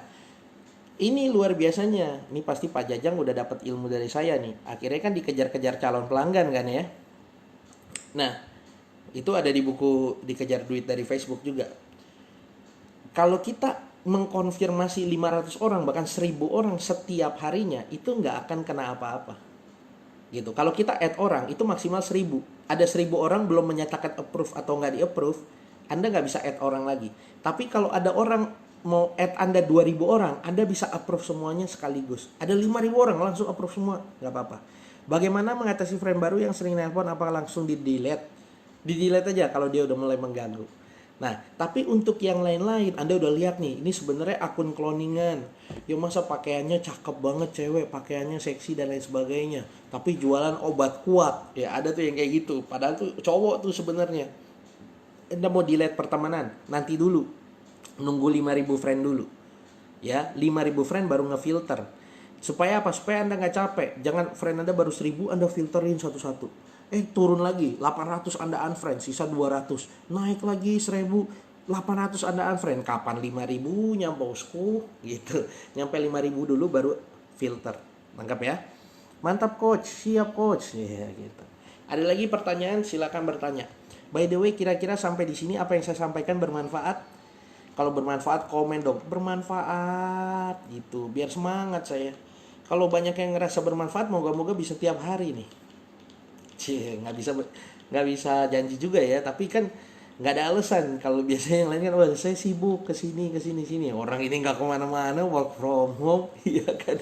ini luar biasanya. Ini pasti Pak Jajang udah dapat ilmu dari saya nih. Akhirnya kan dikejar-kejar calon pelanggan kan ya. Nah, itu ada di buku Dikejar Duit dari Facebook juga. Kalau kita mengkonfirmasi 500 orang bahkan 1000 orang setiap harinya, itu nggak akan kena apa-apa. Gitu. Kalau kita add orang itu maksimal 1000. Ada 1000 orang belum menyatakan approve atau nggak di-approve, Anda nggak bisa add orang lagi. Tapi kalau ada orang mau add Anda 2000 orang, Anda bisa approve semuanya sekaligus. Ada 5000 orang langsung approve semua, nggak apa-apa. Bagaimana mengatasi friend baru yang sering nelpon? Apakah langsung di-delete? Di-delete aja kalau dia udah mulai mengganggu. Nah, tapi untuk yang lain-lain, Anda udah lihat nih, ini sebenarnya akun cloningan. Ya masa pakaiannya cakep banget cewek, pakaiannya seksi dan lain sebagainya. Tapi jualan obat kuat. Ya ada tuh yang kayak gitu. Padahal tuh cowok tuh sebenarnya. Anda mau delete pertemanan, nanti dulu. Nunggu 5000 friend dulu. Ya, 5000 friend baru ngefilter. Supaya apa? Supaya Anda nggak capek. Jangan friend Anda baru 1000, Anda filterin satu-satu. Turun lagi, 800 Anda unfriend, sisa 200. Naik lagi 1000, 800 Anda unfriend. Kapan 5000-nya bosku? Gitu. Nyampe 5000 dulu baru filter. Tangkap ya? Mantap coach, siap coach. Ya gitu. Ada lagi pertanyaan, silakan bertanya. By the way, kira-kira sampai di sini apa yang saya sampaikan bermanfaat? Kalau bermanfaat komen dong, bermanfaat gitu, biar semangat saya. Kalau banyak yang ngerasa bermanfaat, moga-moga bisa tiap hari nih. Cie, nggak bisa janji juga ya, tapi kan nggak ada alasan. Kalau biasanya yang lain kan, wah saya sibuk kesini sini. Orang ini nggak kemana-mana, work from home, iya kan?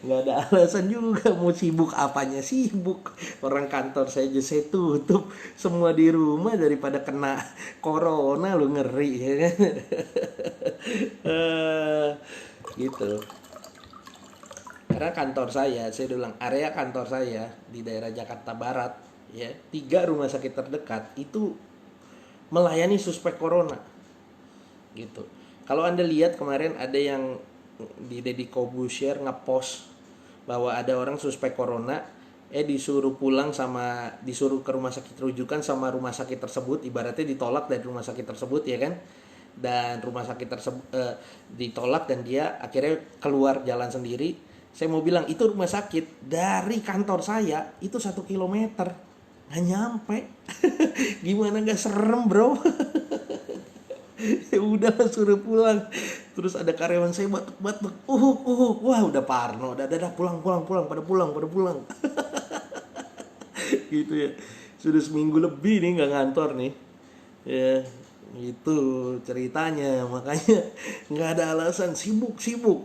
Nggak ada alasan juga mau sibuk apanya sibuk. Orang kantor saya aja saya tutup semua di rumah daripada kena corona, lu ngeri ya kan? Gitu. Karena kantor saya bilang area kantor saya di daerah Jakarta Barat, ya 3 rumah sakit terdekat itu melayani suspek corona, gitu. Kalau Anda lihat kemarin ada yang di Deddy Corbuzier ngepost bahwa ada orang suspek corona, disuruh ke rumah sakit rujukan sama rumah sakit tersebut, ibaratnya ditolak dari rumah sakit tersebut ya kan, dan rumah sakit tersebut ditolak dan dia akhirnya keluar jalan sendiri. Saya mau bilang itu rumah sakit dari kantor saya itu 1 kilometer, nggak nyampe. Gimana nggak serem bro? Ya udah suruh pulang. Terus ada karyawan saya batuk-batuk, wah udah parno, udah pulang, pada pulang. Gitu ya. Sudah seminggu lebih nih nggak ngantor nih. Ya itu ceritanya, makanya nggak ada alasan sibuk.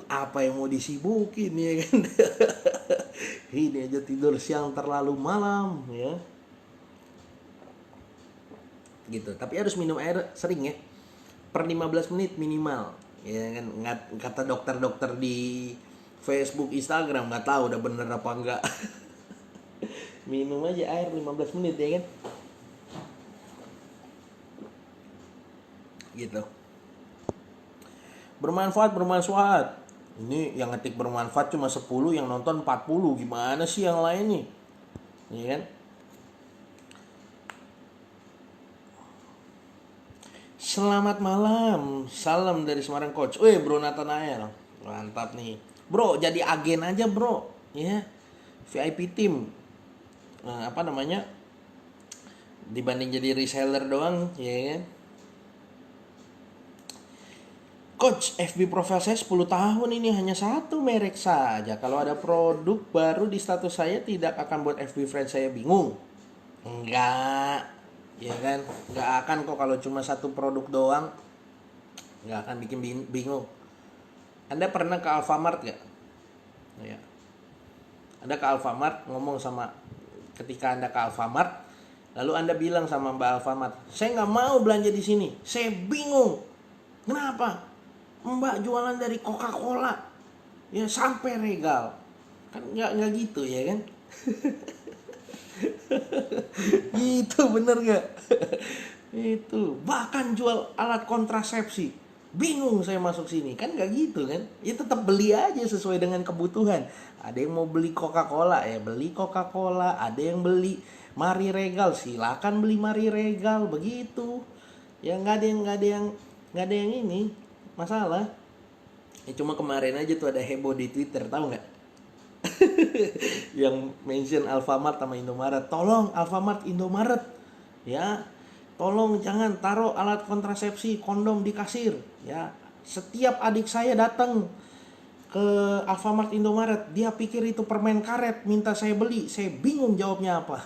Apa yang mau disibukin ya kan? Ini aja tidur siang terlalu malam ya. Gitu. Tapi harus minum air sering ya. Per 15 menit minimal. Ya kan, kata dokter-dokter di Facebook, Instagram, nggak tahu udah bener apa enggak. Minum aja air 15 menit ya kan. Gitu. Bermanfaat. Ini yang ngetik bermanfaat cuma 10, yang nonton 40. Gimana sih yang lain nih? Ya kan? Selamat malam, salam dari Semarang coach. Bro Nathanael, mantap nih. Bro, jadi agen aja bro, ya. VIP team, apa namanya? Dibanding jadi reseller doang, ya kan? Coach, FB profile saya 10 tahun ini hanya satu merek saja. Kalau ada produk baru di status saya tidak akan buat FB friend saya bingung. Enggak, ya kan? Enggak akan kok kalau cuma satu produk doang. Enggak akan bikin bingung. Anda pernah ke Alfamart gak? Ya. Anda ke Alfamart ngomong sama, ketika Anda ke Alfamart, lalu Anda bilang sama Mbak Alfamart, saya nggak mau belanja di sini, saya bingung, kenapa? Mbak jualan dari Coca-Cola, ya sampai Regal, kan nggak gitu ya kan? Gitu bener nggak? Itu bahkan jual alat kontrasepsi, bingung saya masuk sini, kan nggak gitu kan? Ya tetap beli aja sesuai dengan kebutuhan. Ada yang mau beli Coca-Cola ya beli Coca-Cola, ada yang beli Mari Regal, silakan beli Mari Regal, begitu. Ya nggak ada yang ini masalah. Ya cuma kemarin aja tuh ada heboh di Twitter, tahu nggak? Yang mention Alfamart sama Indomaret, tolong Alfamart Indomaret ya, tolong jangan taruh alat kontrasepsi kondom di kasir ya. Setiap adik saya datang ke Alfamart Indomaret, dia pikir itu permen karet, minta saya beli, saya bingung jawabnya apa.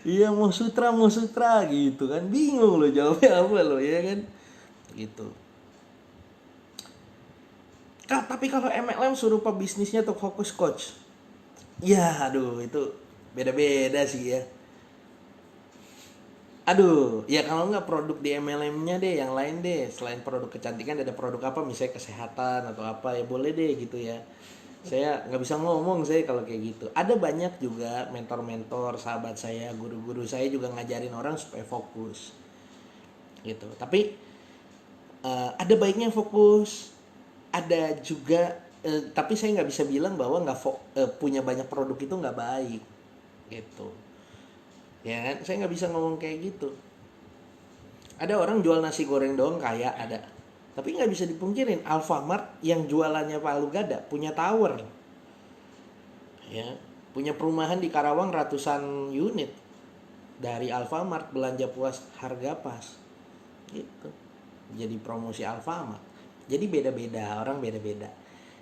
Iya mau sutra gitu kan, bingung loh jawabnya apa loh ya kan gitu. Kak, tapi kalau MLM suruh pebisnisnya tuh fokus coach. Ya, aduh itu beda-beda sih ya. Aduh, ya kalau nggak produk di MLM-nya deh, yang lain deh. Selain produk kecantikan ada produk apa, misalnya kesehatan atau apa ya boleh deh gitu ya. Saya nggak bisa ngomong saya kalau kayak gitu. Ada banyak juga mentor-mentor, sahabat saya, guru-guru saya juga ngajarin orang supaya fokus gitu. Tapi ada baiknya fokus, ada juga tapi saya nggak bisa bilang bahwa punya banyak produk itu nggak baik gitu ya kan. Saya nggak bisa ngomong kayak gitu. Ada orang jual nasi goreng doang kaya, ada, tapi nggak bisa dipungkirin Alfamart yang jualannya palu gada punya tower ya, punya perumahan di Karawang ratusan unit. Dari Alfamart belanja puas harga pas gitu, jadi promosi Alfamart. Jadi beda-beda, orang beda-beda.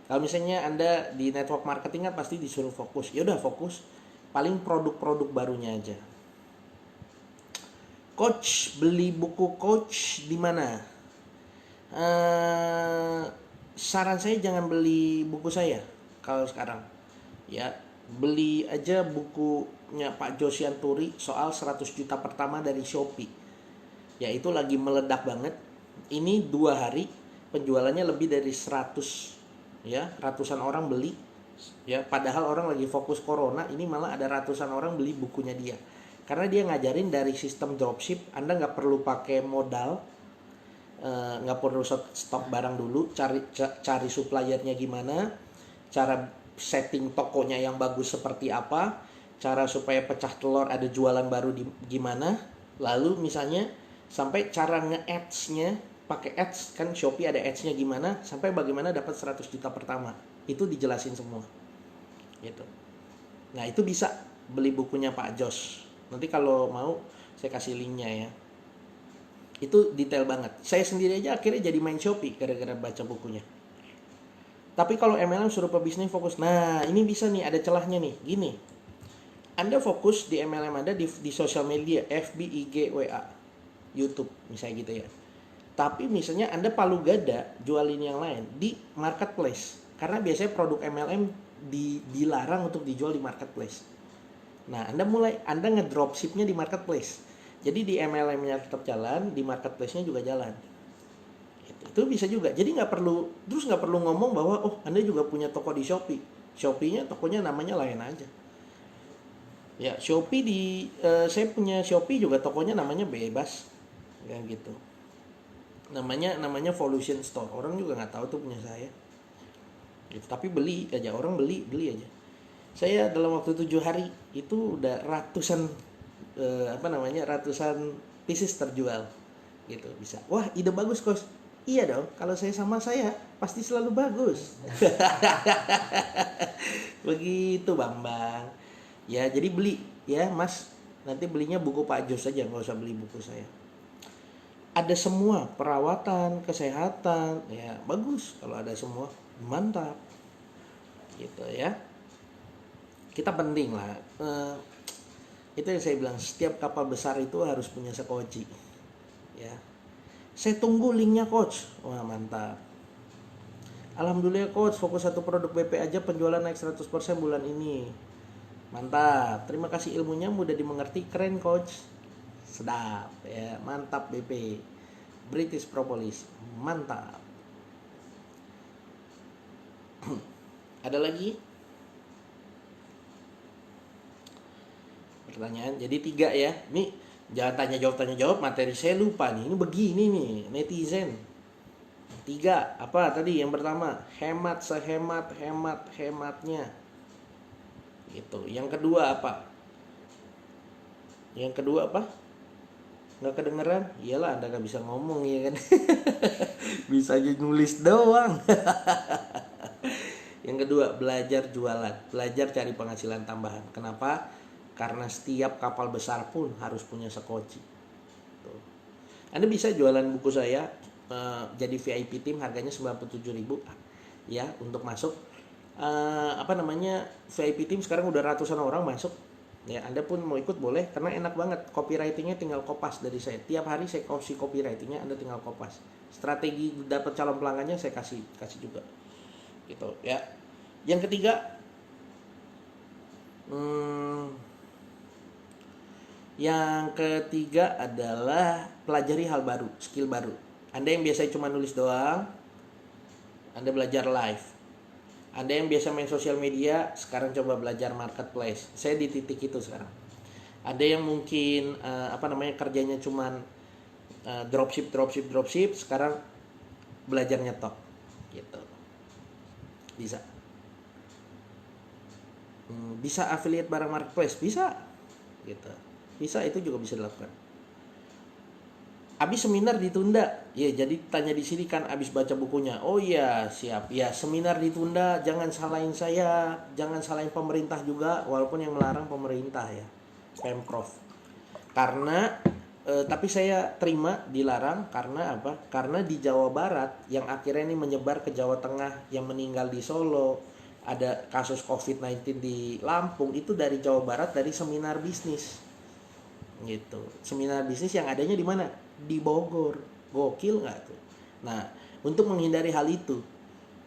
Kalau misalnya Anda di network marketing kan pasti disuruh fokus. Ya udah fokus, paling produk-produk barunya aja. Coach, beli buku coach di mana? Saran saya jangan beli buku saya kalau sekarang. Ya, beli aja bukunya Pak Josianturi soal 100 juta pertama dari Shopee. Ya itu lagi meledak banget. Ini 2 hari penjualannya lebih dari 100 ya, ratusan orang beli ya, padahal orang lagi fokus corona, ini malah ada ratusan orang beli bukunya dia. Karena dia ngajarin dari sistem dropship, Anda nggak perlu pakai modal, nggak perlu stok barang dulu, cari suppliernya gimana, cara setting tokonya yang bagus seperti apa, cara supaya pecah telur ada jualan baru gimana, lalu misalnya sampai cara nge-ads-nya, pakai ads kan Shopee ada ads-nya gimana, sampai bagaimana dapat 100 juta pertama. Itu dijelasin semua. Gitu. Nah, itu bisa beli bukunya Pak Jos. Nanti kalau mau saya kasih linknya ya. Itu detail banget. Saya sendiri aja akhirnya jadi main Shopee gara-gara baca bukunya. Tapi kalau MLM suruh pebisnis fokus. Nah, ini bisa nih, ada celahnya nih. Gini. Anda fokus di MLM Anda di sosial media, FB, IG, WA, YouTube misalnya gitu ya. Tapi misalnya Anda palu gada jualin yang lain di marketplace. Karena biasanya produk MLM dilarang untuk dijual di marketplace. Nah, Anda ngedropshipnya di marketplace. Jadi di MLM-nya tetap jalan, di marketplace-nya juga jalan. Itu bisa juga. Jadi nggak perlu ngomong bahwa Anda juga punya toko di Shopee. Shopee-nya tokonya namanya lain aja. Ya, Shopee saya punya Shopee juga tokonya namanya bebas. Ya gitu. Namanya Volution Store. Orang juga nggak tahu tuh punya saya. Gitu. Tapi beli aja, orang beli aja. Saya dalam waktu 7 hari itu udah ratusan pieces terjual. Gitu bisa. Wah, ide bagus, Kos. Iya dong, kalau saya sama saya pasti selalu bagus. Begitu, Bambang. Ya, jadi beli ya, Mas. Nanti belinya buku Pak Jos aja, nggak usah beli buku saya. Ada semua, perawatan, kesehatan, ya bagus kalau ada semua, mantap gitu ya. Kita penting lah, itu yang saya bilang, setiap kapal besar itu harus punya sekoci ya. Saya tunggu linknya coach, wah mantap. Alhamdulillah coach, fokus satu produk BP aja penjualan naik 100% bulan ini. Mantap, terima kasih ilmunya, mudah dimengerti, keren coach. Sedap ya, mantap BP. British Propolis, mantap. Ada lagi pertanyaan? Jadi 3 ya. Nih jangan tanya jawab, materi saya lupa nih. Ini begini nih netizen. 3 apa tadi? Yang pertama, hemat hematnya. Gitu. Yang kedua apa? Nggak kedengeran? Iyalah, Anda nggak bisa ngomong ya kan. Bisa aja nulis doang. Yang kedua, belajar jualan, belajar cari penghasilan tambahan. Kenapa? Karena setiap kapal besar pun harus punya sekoci. Tuh. Anda bisa jualan buku saya, jadi VIP team, harganya 97.000 ya untuk masuk. VIP team sekarang udah ratusan orang masuk. Ya, Anda pun mau ikut boleh, karena enak banget. Copywritingnya tinggal kopas dari saya. Tiap hari saya kasih copywritingnya, Anda tinggal kopas. Strategi dapat calon pelanggannya saya kasih juga. Gitu ya. Yang ketiga, adalah pelajari hal baru, skill baru. Anda yang biasa cuma nulis doang, Anda belajar live. Anda yang biasa main sosial media, sekarang coba belajar marketplace. Saya di titik itu sekarang. Ada yang mungkin kerjanya cuman dropship, sekarang belajar nyetok gitu. Bisa affiliate barang marketplace, bisa gitu. Bisa, itu juga bisa dilakukan. Abis seminar ditunda, ya jadi tanya di sini kan abis baca bukunya. Oh iya, siap. Ya, seminar ditunda, jangan salahin saya, jangan salahin pemerintah juga, walaupun yang melarang pemerintah ya, Pemprov. Karena tapi saya terima dilarang karena apa? Karena di Jawa Barat yang akhirnya ini menyebar ke Jawa Tengah, yang meninggal di Solo, ada kasus COVID-19 di Lampung, itu dari Jawa Barat, dari seminar bisnis. Gitu. Seminar bisnis yang adanya di mana? Di Bogor. Gokil nggak tuh? Nah, untuk menghindari hal itu,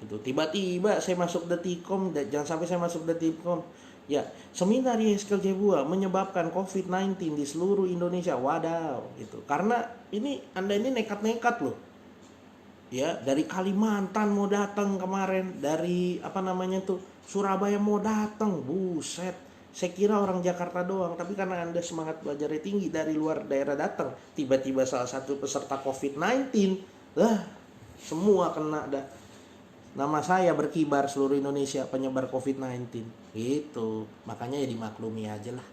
gitu. Tiba-tiba saya masuk Detikom, jangan sampai saya masuk Detikom. Ya, seminar ISKL Jebua menyebabkan COVID-19 di seluruh Indonesia. Wadaw, gitu. Karena ini Anda ini nekat-nekat loh. Ya, dari Kalimantan mau datang kemarin, dari Surabaya mau datang. Buset. Saya kira orang Jakarta doang, tapi karena Anda semangat belajarnya tinggi, dari luar daerah datang, tiba-tiba salah satu peserta COVID-19, semua kena dah. Nama saya berkibar seluruh Indonesia penyebar COVID-19. Gitu. Makanya ya dimaklumi aja lah.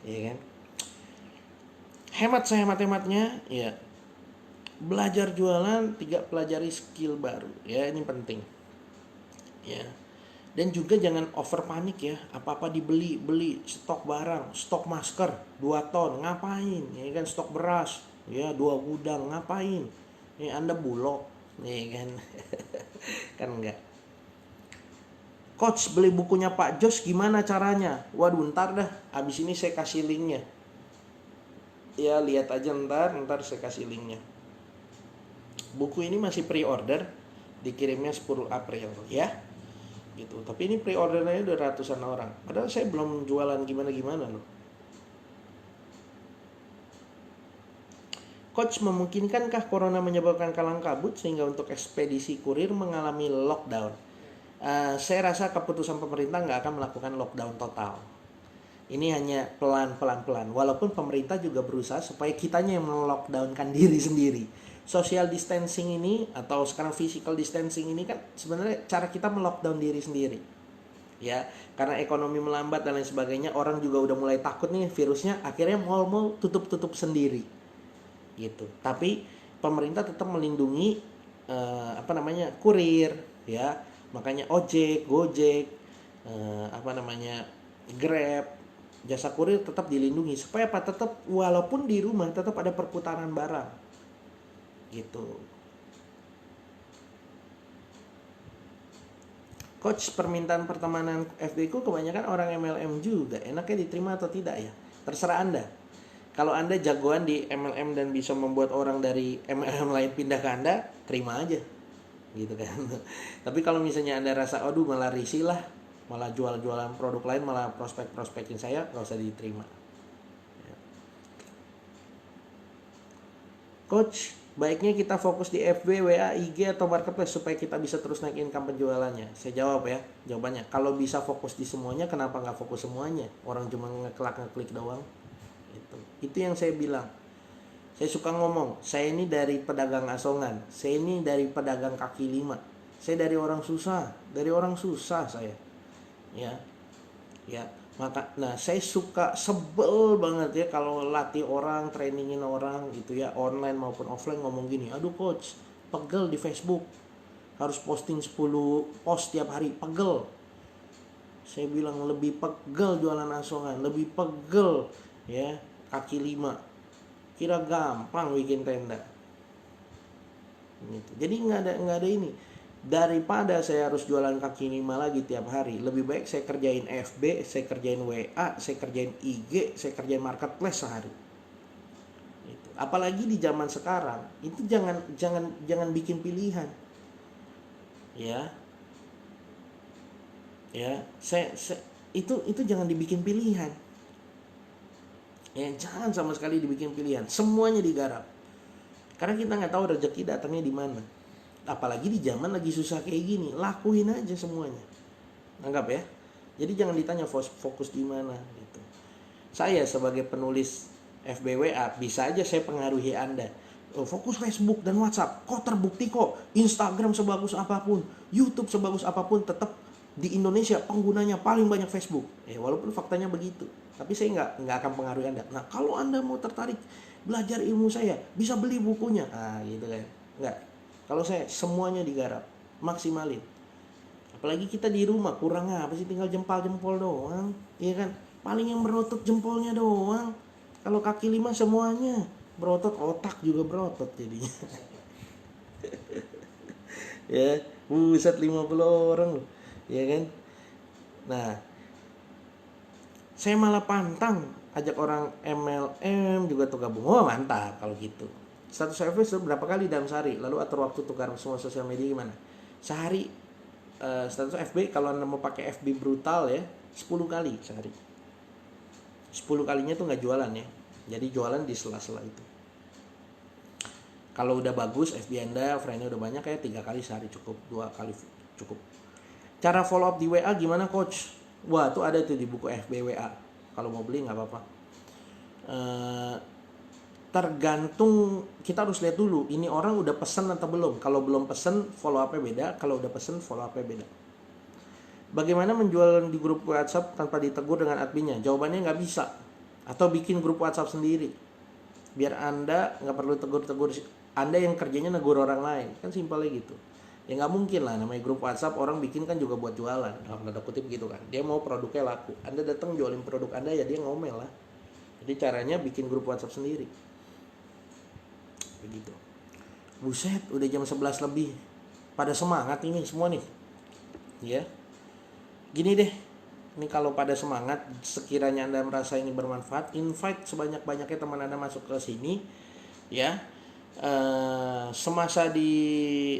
Ya kan? Hemat-hematnya, ya. Belajar jualan, 3 pelajari skill baru. Ya, ini penting. Ya. Dan juga jangan over panik ya, apa-apa beli stok barang, stok masker 2 ton, ngapain? Ya kan, stok beras, ya 2 gudang, ngapain? Ya Anda bulog, ya kan? Kan enggak. Coach, beli bukunya Pak Jos gimana caranya? Waduh, ntar dah, abis ini saya kasih linknya. Ya lihat aja ntar saya kasih linknya. Buku ini masih pre-order, dikirimnya 10 April ya. Gitu. Tapi ini pre-ordernya udah ratusan orang. Padahal saya belum jualan gimana-gimana loh. Coach, memungkinkankah corona menyebabkan kalang kabut sehingga untuk ekspedisi kurir mengalami lockdown? Saya rasa keputusan pemerintah nggak akan melakukan lockdown total. Ini hanya pelan-pelan. Walaupun pemerintah juga berusaha supaya kitanya yang melockdownkan diri sendiri. Social distancing ini atau sekarang physical distancing ini kan sebenarnya cara kita melockdown diri sendiri. Ya, karena ekonomi melambat dan lain sebagainya, orang juga udah mulai takut nih virusnya, akhirnya mal-mal tutup sendiri. Gitu. Tapi pemerintah tetap melindungi kurir ya. Makanya ojek, Gojek, Grab, jasa kurir tetap dilindungi supaya tetap walaupun di rumah tetap ada perputaran barang. Gitu. Coach, permintaan pertemanan FB ku kebanyakan orang MLM juga. Enaknya diterima atau tidak ya? Terserah Anda. Kalau Anda jagoan di MLM dan bisa membuat orang dari MLM lain pindah ke Anda, terima aja. gitu kan. Tapi kalau misalnya Anda rasa aduh malah risih lah, malah jual-jualan produk lain, malah prospek-prospekin saya, nggak usah diterima. Coach, baiknya kita fokus di FB, WA, IG atau marketplace supaya kita bisa terus naik income penjualannya. Saya jawab ya, jawabannya. Kalau bisa fokus di semuanya, kenapa nggak fokus semuanya? Orang cuma ngeklik doang. Itu yang saya bilang. Saya suka ngomong, saya ini dari pedagang asongan, saya ini dari pedagang kaki lima. Saya dari orang susah saya. Ya. Nah saya suka sebel banget ya kalau latih orang, trainingin orang gitu ya, online maupun offline ngomong gini, aduh coach, pegel di Facebook, harus posting 10 post tiap hari, pegel. Saya bilang lebih pegel jualan asongan, lebih pegel ya kaki lima. Kira gampang bikin tenda. Gitu. Jadi nggak ada ini. Daripada saya harus jualan kaki lima lagi tiap hari, lebih baik saya kerjain FB, saya kerjain WA, saya kerjain IG, saya kerjain marketplace sehari. Itu. Apalagi di zaman sekarang, itu jangan bikin pilihan. Ya, itu jangan dibikin pilihan. Ya, jangan sama sekali dibikin pilihan. Semuanya digarap. Karena kita nggak tahu rezeki datangnya di mana. Apalagi di zaman lagi susah kayak gini, lakuin aja semuanya. Anggap ya. Jadi jangan ditanya fokus di mana gitu. Saya sebagai penulis FBWA bisa aja saya pengaruhi Anda. Fokus Facebook dan WhatsApp. Kok terbukti kok Instagram sebagus apapun, YouTube sebagus apapun, tetap di Indonesia penggunanya paling banyak Facebook. Walaupun faktanya begitu. Tapi saya nggak akan pengaruhi Anda. Nah kalau Anda mau tertarik belajar ilmu saya, bisa beli bukunya. Gitu kan. Nggak. Kalau saya semuanya digarap, maksimalin. Apalagi kita di rumah, kurang apa sih, tinggal jempol doang, iya kan? Paling yang berotot jempolnya doang. Kalau kaki lima semuanya berotot, otak juga berotot jadinya. Ya, buset 50 orang loh, ya kan? Nah, saya malah pantang ajak orang MLM juga tuh gabung. Oh mantap kalau gitu. Status FB berapa kali dalam sehari? Lalu atur waktu tukar semua sosial media gimana? Sehari status FB kalau Anda mau pakai FB brutal ya, 10 kali sehari. 10 kalinya tuh nggak jualan ya. Jadi jualan di sela-sela itu. Kalau udah bagus FB Anda, friend-nya udah banyak ya, 3 kali sehari cukup, 2 kali cukup. Cara follow up di WA gimana coach? Wah tuh ada tuh di buku FB WA. Kalau mau beli nggak apa-apa. Tergantung, kita harus lihat dulu ini orang udah pesen atau belum. Kalau belum pesen follow up-nya beda, kalau udah pesen follow up-nya beda. Bagaimana menjual di grup WhatsApp tanpa ditegur dengan adminnya? Jawabannya nggak bisa. Atau bikin grup WhatsApp sendiri, biar Anda nggak perlu tegur-tegur. Anda yang kerjanya negur orang lain, kan simpelnya gitu. Ya nggak mungkin lah, namanya grup WhatsApp orang bikin kan juga buat jualan, tanda kutip gitu kan. Dia mau produknya laku, Anda datang jualin produk Anda ya dia ngomel lah. Jadi caranya bikin grup WhatsApp sendiri. Begitu. Buset, udah jam 11 lebih. Pada semangat ini semua nih. Ya. Gini deh. Ini kalau pada semangat, sekiranya Anda merasa ini bermanfaat, invite sebanyak-banyaknya teman Anda masuk ke sini. Ya. Semasa di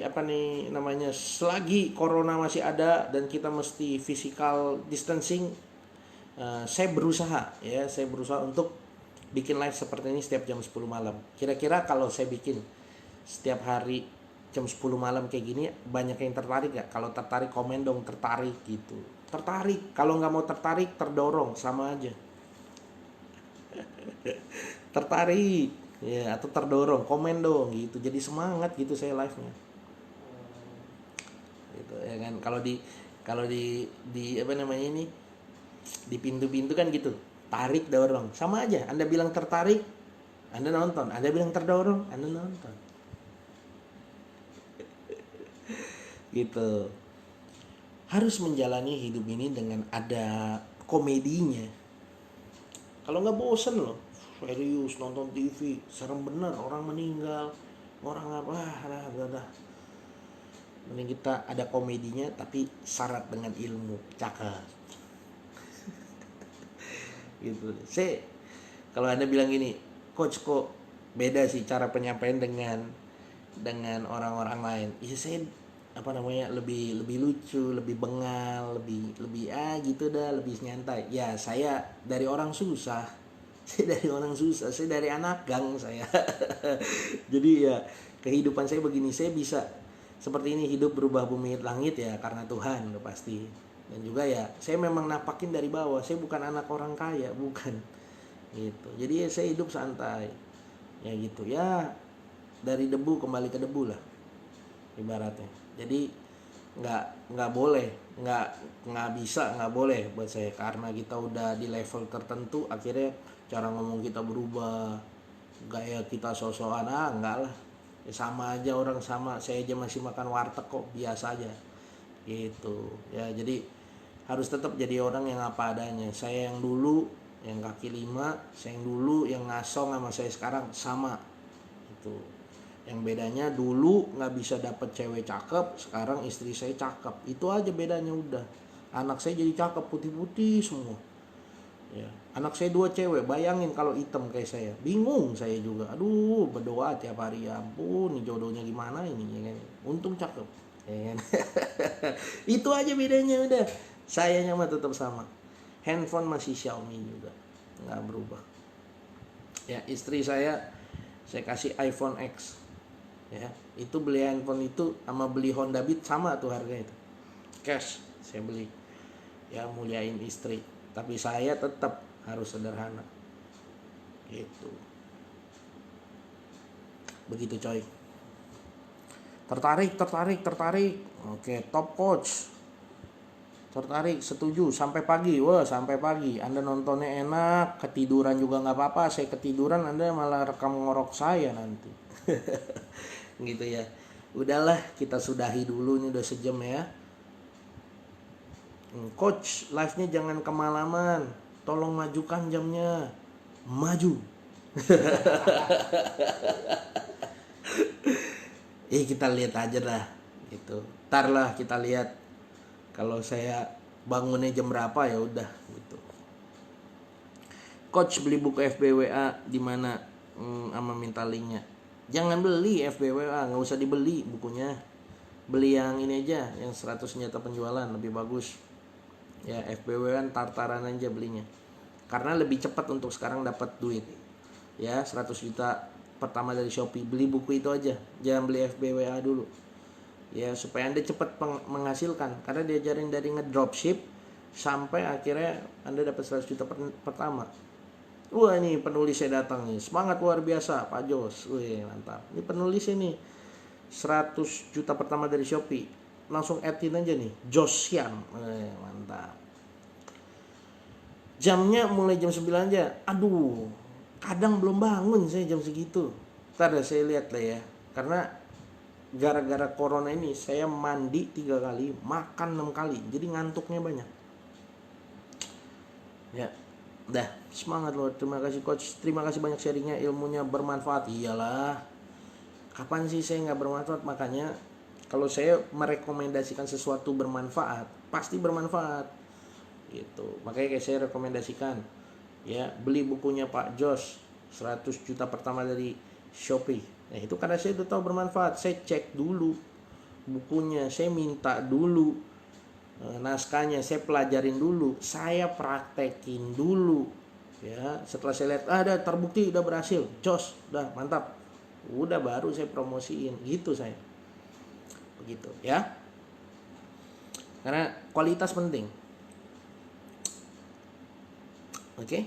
selagi corona masih ada dan kita mesti physical distancing, saya berusaha untuk bikin live seperti ini setiap jam 10 malam. Kira-kira kalau saya bikin setiap hari jam 10 malam kayak gini, banyak yang tertarik gak? Kalau tertarik komen dong, tertarik gitu. Tertarik, kalau nggak mau tertarik, terdorong, sama aja. Tertarik ya atau terdorong, komen dong gitu. Jadi semangat gitu saya live-nya. Gitu ya kan. Kalau di di pintu-pintu kan gitu. Tarik, dorong, sama aja. Anda bilang tertarik, Anda nonton. Anda bilang terdorong, Anda nonton. Gitu. Harus menjalani hidup ini dengan ada komedinya. Kalau nggak bosen loh, serius nonton TV, serem bener, orang meninggal, orang udah. Mending kita ada komedinya tapi syarat dengan ilmu, cakep. Gitu. Kalau Anda bilang gini, coach kok beda sih cara penyampaian dengan orang-orang lain. Ya apa namanya, lebih lebih lucu, lebih bengal, lebih lebih gitu dah, lebih nyantai. Ya saya dari orang susah, saya dari orang susah, saya dari anak gang saya. Jadi ya kehidupan saya begini, saya bisa seperti ini, hidup berubah bumi langit ya karena Tuhan udah pasti. Dan juga ya saya memang napakin dari bawah, saya bukan anak orang kaya, bukan gitu. Jadi ya saya hidup santai ya gitu ya, dari debu kembali ke debu lah ibaratnya. Jadi nggak boleh, nggak bisa, nggak boleh buat saya, karena kita udah di level tertentu akhirnya cara ngomong kita berubah, gaya kita sosokan, enggak lah. Ya sama aja, orang sama, saya aja masih makan warteg kok, biasa aja gitu ya. Jadi harus tetap jadi orang yang apa adanya. Saya yang dulu yang kaki lima, saya yang dulu yang ngasong sama saya sekarang sama itu. Yang bedanya dulu nggak bisa dapet cewek cakep, sekarang istri saya cakep, itu aja bedanya udah. Anak saya jadi cakep, putih-putih semua ya. Anak saya 2 cewek, bayangin kalau hitam kayak saya, bingung saya juga. Aduh, berdoa tiap hari, ya ampun nih jodohnya gimana ini ya kan? Untung cakep ya kan? Itu aja bedanya udah. Sayanya mah tetap sama, handphone masih Xiaomi juga, nggak berubah ya. Istri saya kasih iPhone X ya. Itu beli handphone itu sama beli Honda Beat sama tuh harganya itu, cash saya beli ya, muliain istri. Tapi saya tetap harus sederhana gitu. Begitu coy. Tertarik. Oke, top coach. Tertarik, setuju, sampai pagi. Wah, sampai pagi. Anda nontonnya enak, ketiduran juga nggak apa-apa. Saya ketiduran, Anda malah rekam ngorok saya nanti. Gitu ya. Udahlah, kita sudahi dulu, ini udah sejam ya. Coach, live-nya jangan kemalaman. Tolong majukan jamnya. Maju. Kita lihat aja lah gitu. Ntar lah kita lihat kalau saya bangunnya jam berapa, ya udah gitu. Coach, beli buku FBWA di mana? Sama minta linknya. Jangan beli FBWA, nggak usah dibeli bukunya. Beli yang ini aja, yang 100 senjata penjualan, lebih bagus. Ya FBWA tartaran aja belinya. Karena lebih cepat untuk sekarang dapat duit. Ya 100 juta pertama dari Shopee, beli buku itu aja. Jangan beli FBWA dulu. Ya supaya Anda cepat menghasilkan, karena diajarin dari ngedropship sampai akhirnya Anda dapat 100 juta pertama. Wah, ini penulis saya datang nih, semangat luar biasa Pak Jos. Wih, mantap. Ini penulis ini 100 juta pertama dari Shopee, langsung add-in aja nih, Josian. Mantap. Jamnya mulai jam 9 aja. Aduh, kadang belum bangun saya jam segitu. Ntar saya lihat lah ya. Karena gara-gara corona ini saya mandi 3 kali, makan 6 kali, jadi ngantuknya banyak ya. Dah, semangat loh. Terima kasih coach, terima kasih banyak sharingnya, ilmunya bermanfaat. Iyalah, kapan sih saya nggak bermanfaat? Makanya kalau saya merekomendasikan sesuatu bermanfaat, pasti bermanfaat gitu. Makanya kayak saya rekomendasikan ya, beli bukunya Pak Jos, 100 juta pertama dari Shopee. Nah itu karena saya udah tahu bermanfaat. Saya cek dulu bukunya, saya minta dulu naskahnya, saya pelajarin dulu, saya praktekin dulu ya. Setelah saya lihat ada terbukti udah berhasil, jos, udah mantap, udah baru saya promosiin gitu saya. Begitu ya. Karena kualitas penting. Oke.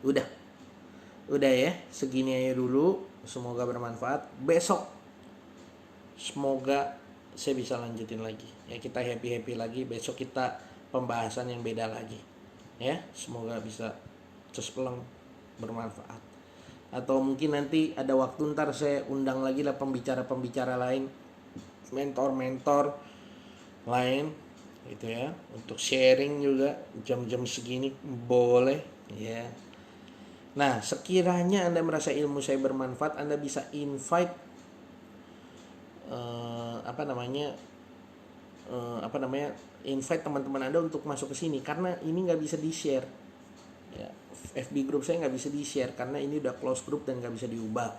Udah ya, segini aja dulu. Semoga bermanfaat. Besok semoga saya bisa lanjutin lagi. Ya, kita happy lagi. Besok kita pembahasan yang beda lagi. Ya, semoga bisa cespleng bermanfaat. Atau mungkin nanti ada waktu ntar saya undang lagi lah pembicara-pembicara lain, mentor-mentor lain gitu ya, untuk sharing juga jam-jam segini boleh ya. Nah, sekiranya Anda merasa ilmu saya bermanfaat, Anda bisa invite invite teman-teman Anda untuk masuk ke sini, karena ini nggak bisa di-share. Ya, FB group saya nggak bisa di-share karena ini udah close group dan nggak bisa diubah.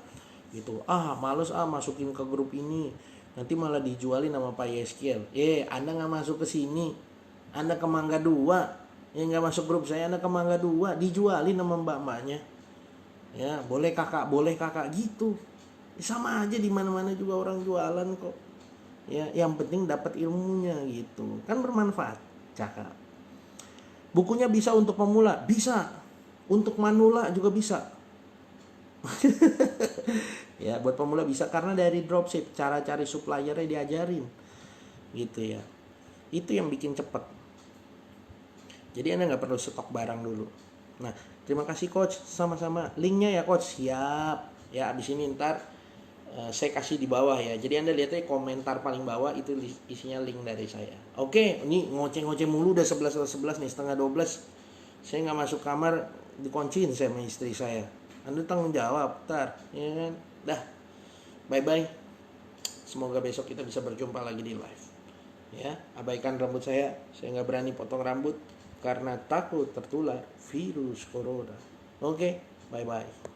Gitu. Males masukin ke grup ini. Nanti malah dijualin sama Pak Yeskiel. Anda nggak masuk ke sini, Anda ke Mangga 2, nggak masuk grup saya, Anda ke Mangga 2, dijualin sama mbak-mbaknya. Ya, boleh kakak gitu. Sama aja di mana-mana juga orang jualan kok. Ya, yang penting dapat ilmunya gitu. Kan bermanfaat, cakap. Bukunya bisa untuk pemula, bisa. Untuk manula juga bisa. Ya, buat pemula bisa karena dari dropship cara cari suppliernya diajarin. Gitu ya. Itu yang bikin cepet. Jadi Anda nggak perlu stok barang dulu. Nah, terima kasih coach, sama-sama. Linknya ya coach, siap. Ya, abis ini ntar saya kasih di bawah ya. Jadi Anda lihatnya komentar paling bawah itu isinya link dari saya. Oke, ini ngoceh-ngoceh mulu udah 11 nih, setengah 12. Saya nggak masuk kamar, dikunciin saya sama istri saya. Anda tanggung jawab, ntar. Ya kan? Dah, bye-bye. Semoga besok kita bisa berjumpa lagi di live. Ya, abaikan rambut saya nggak berani potong rambut karena takut tertular virus corona. Oke, bye-bye.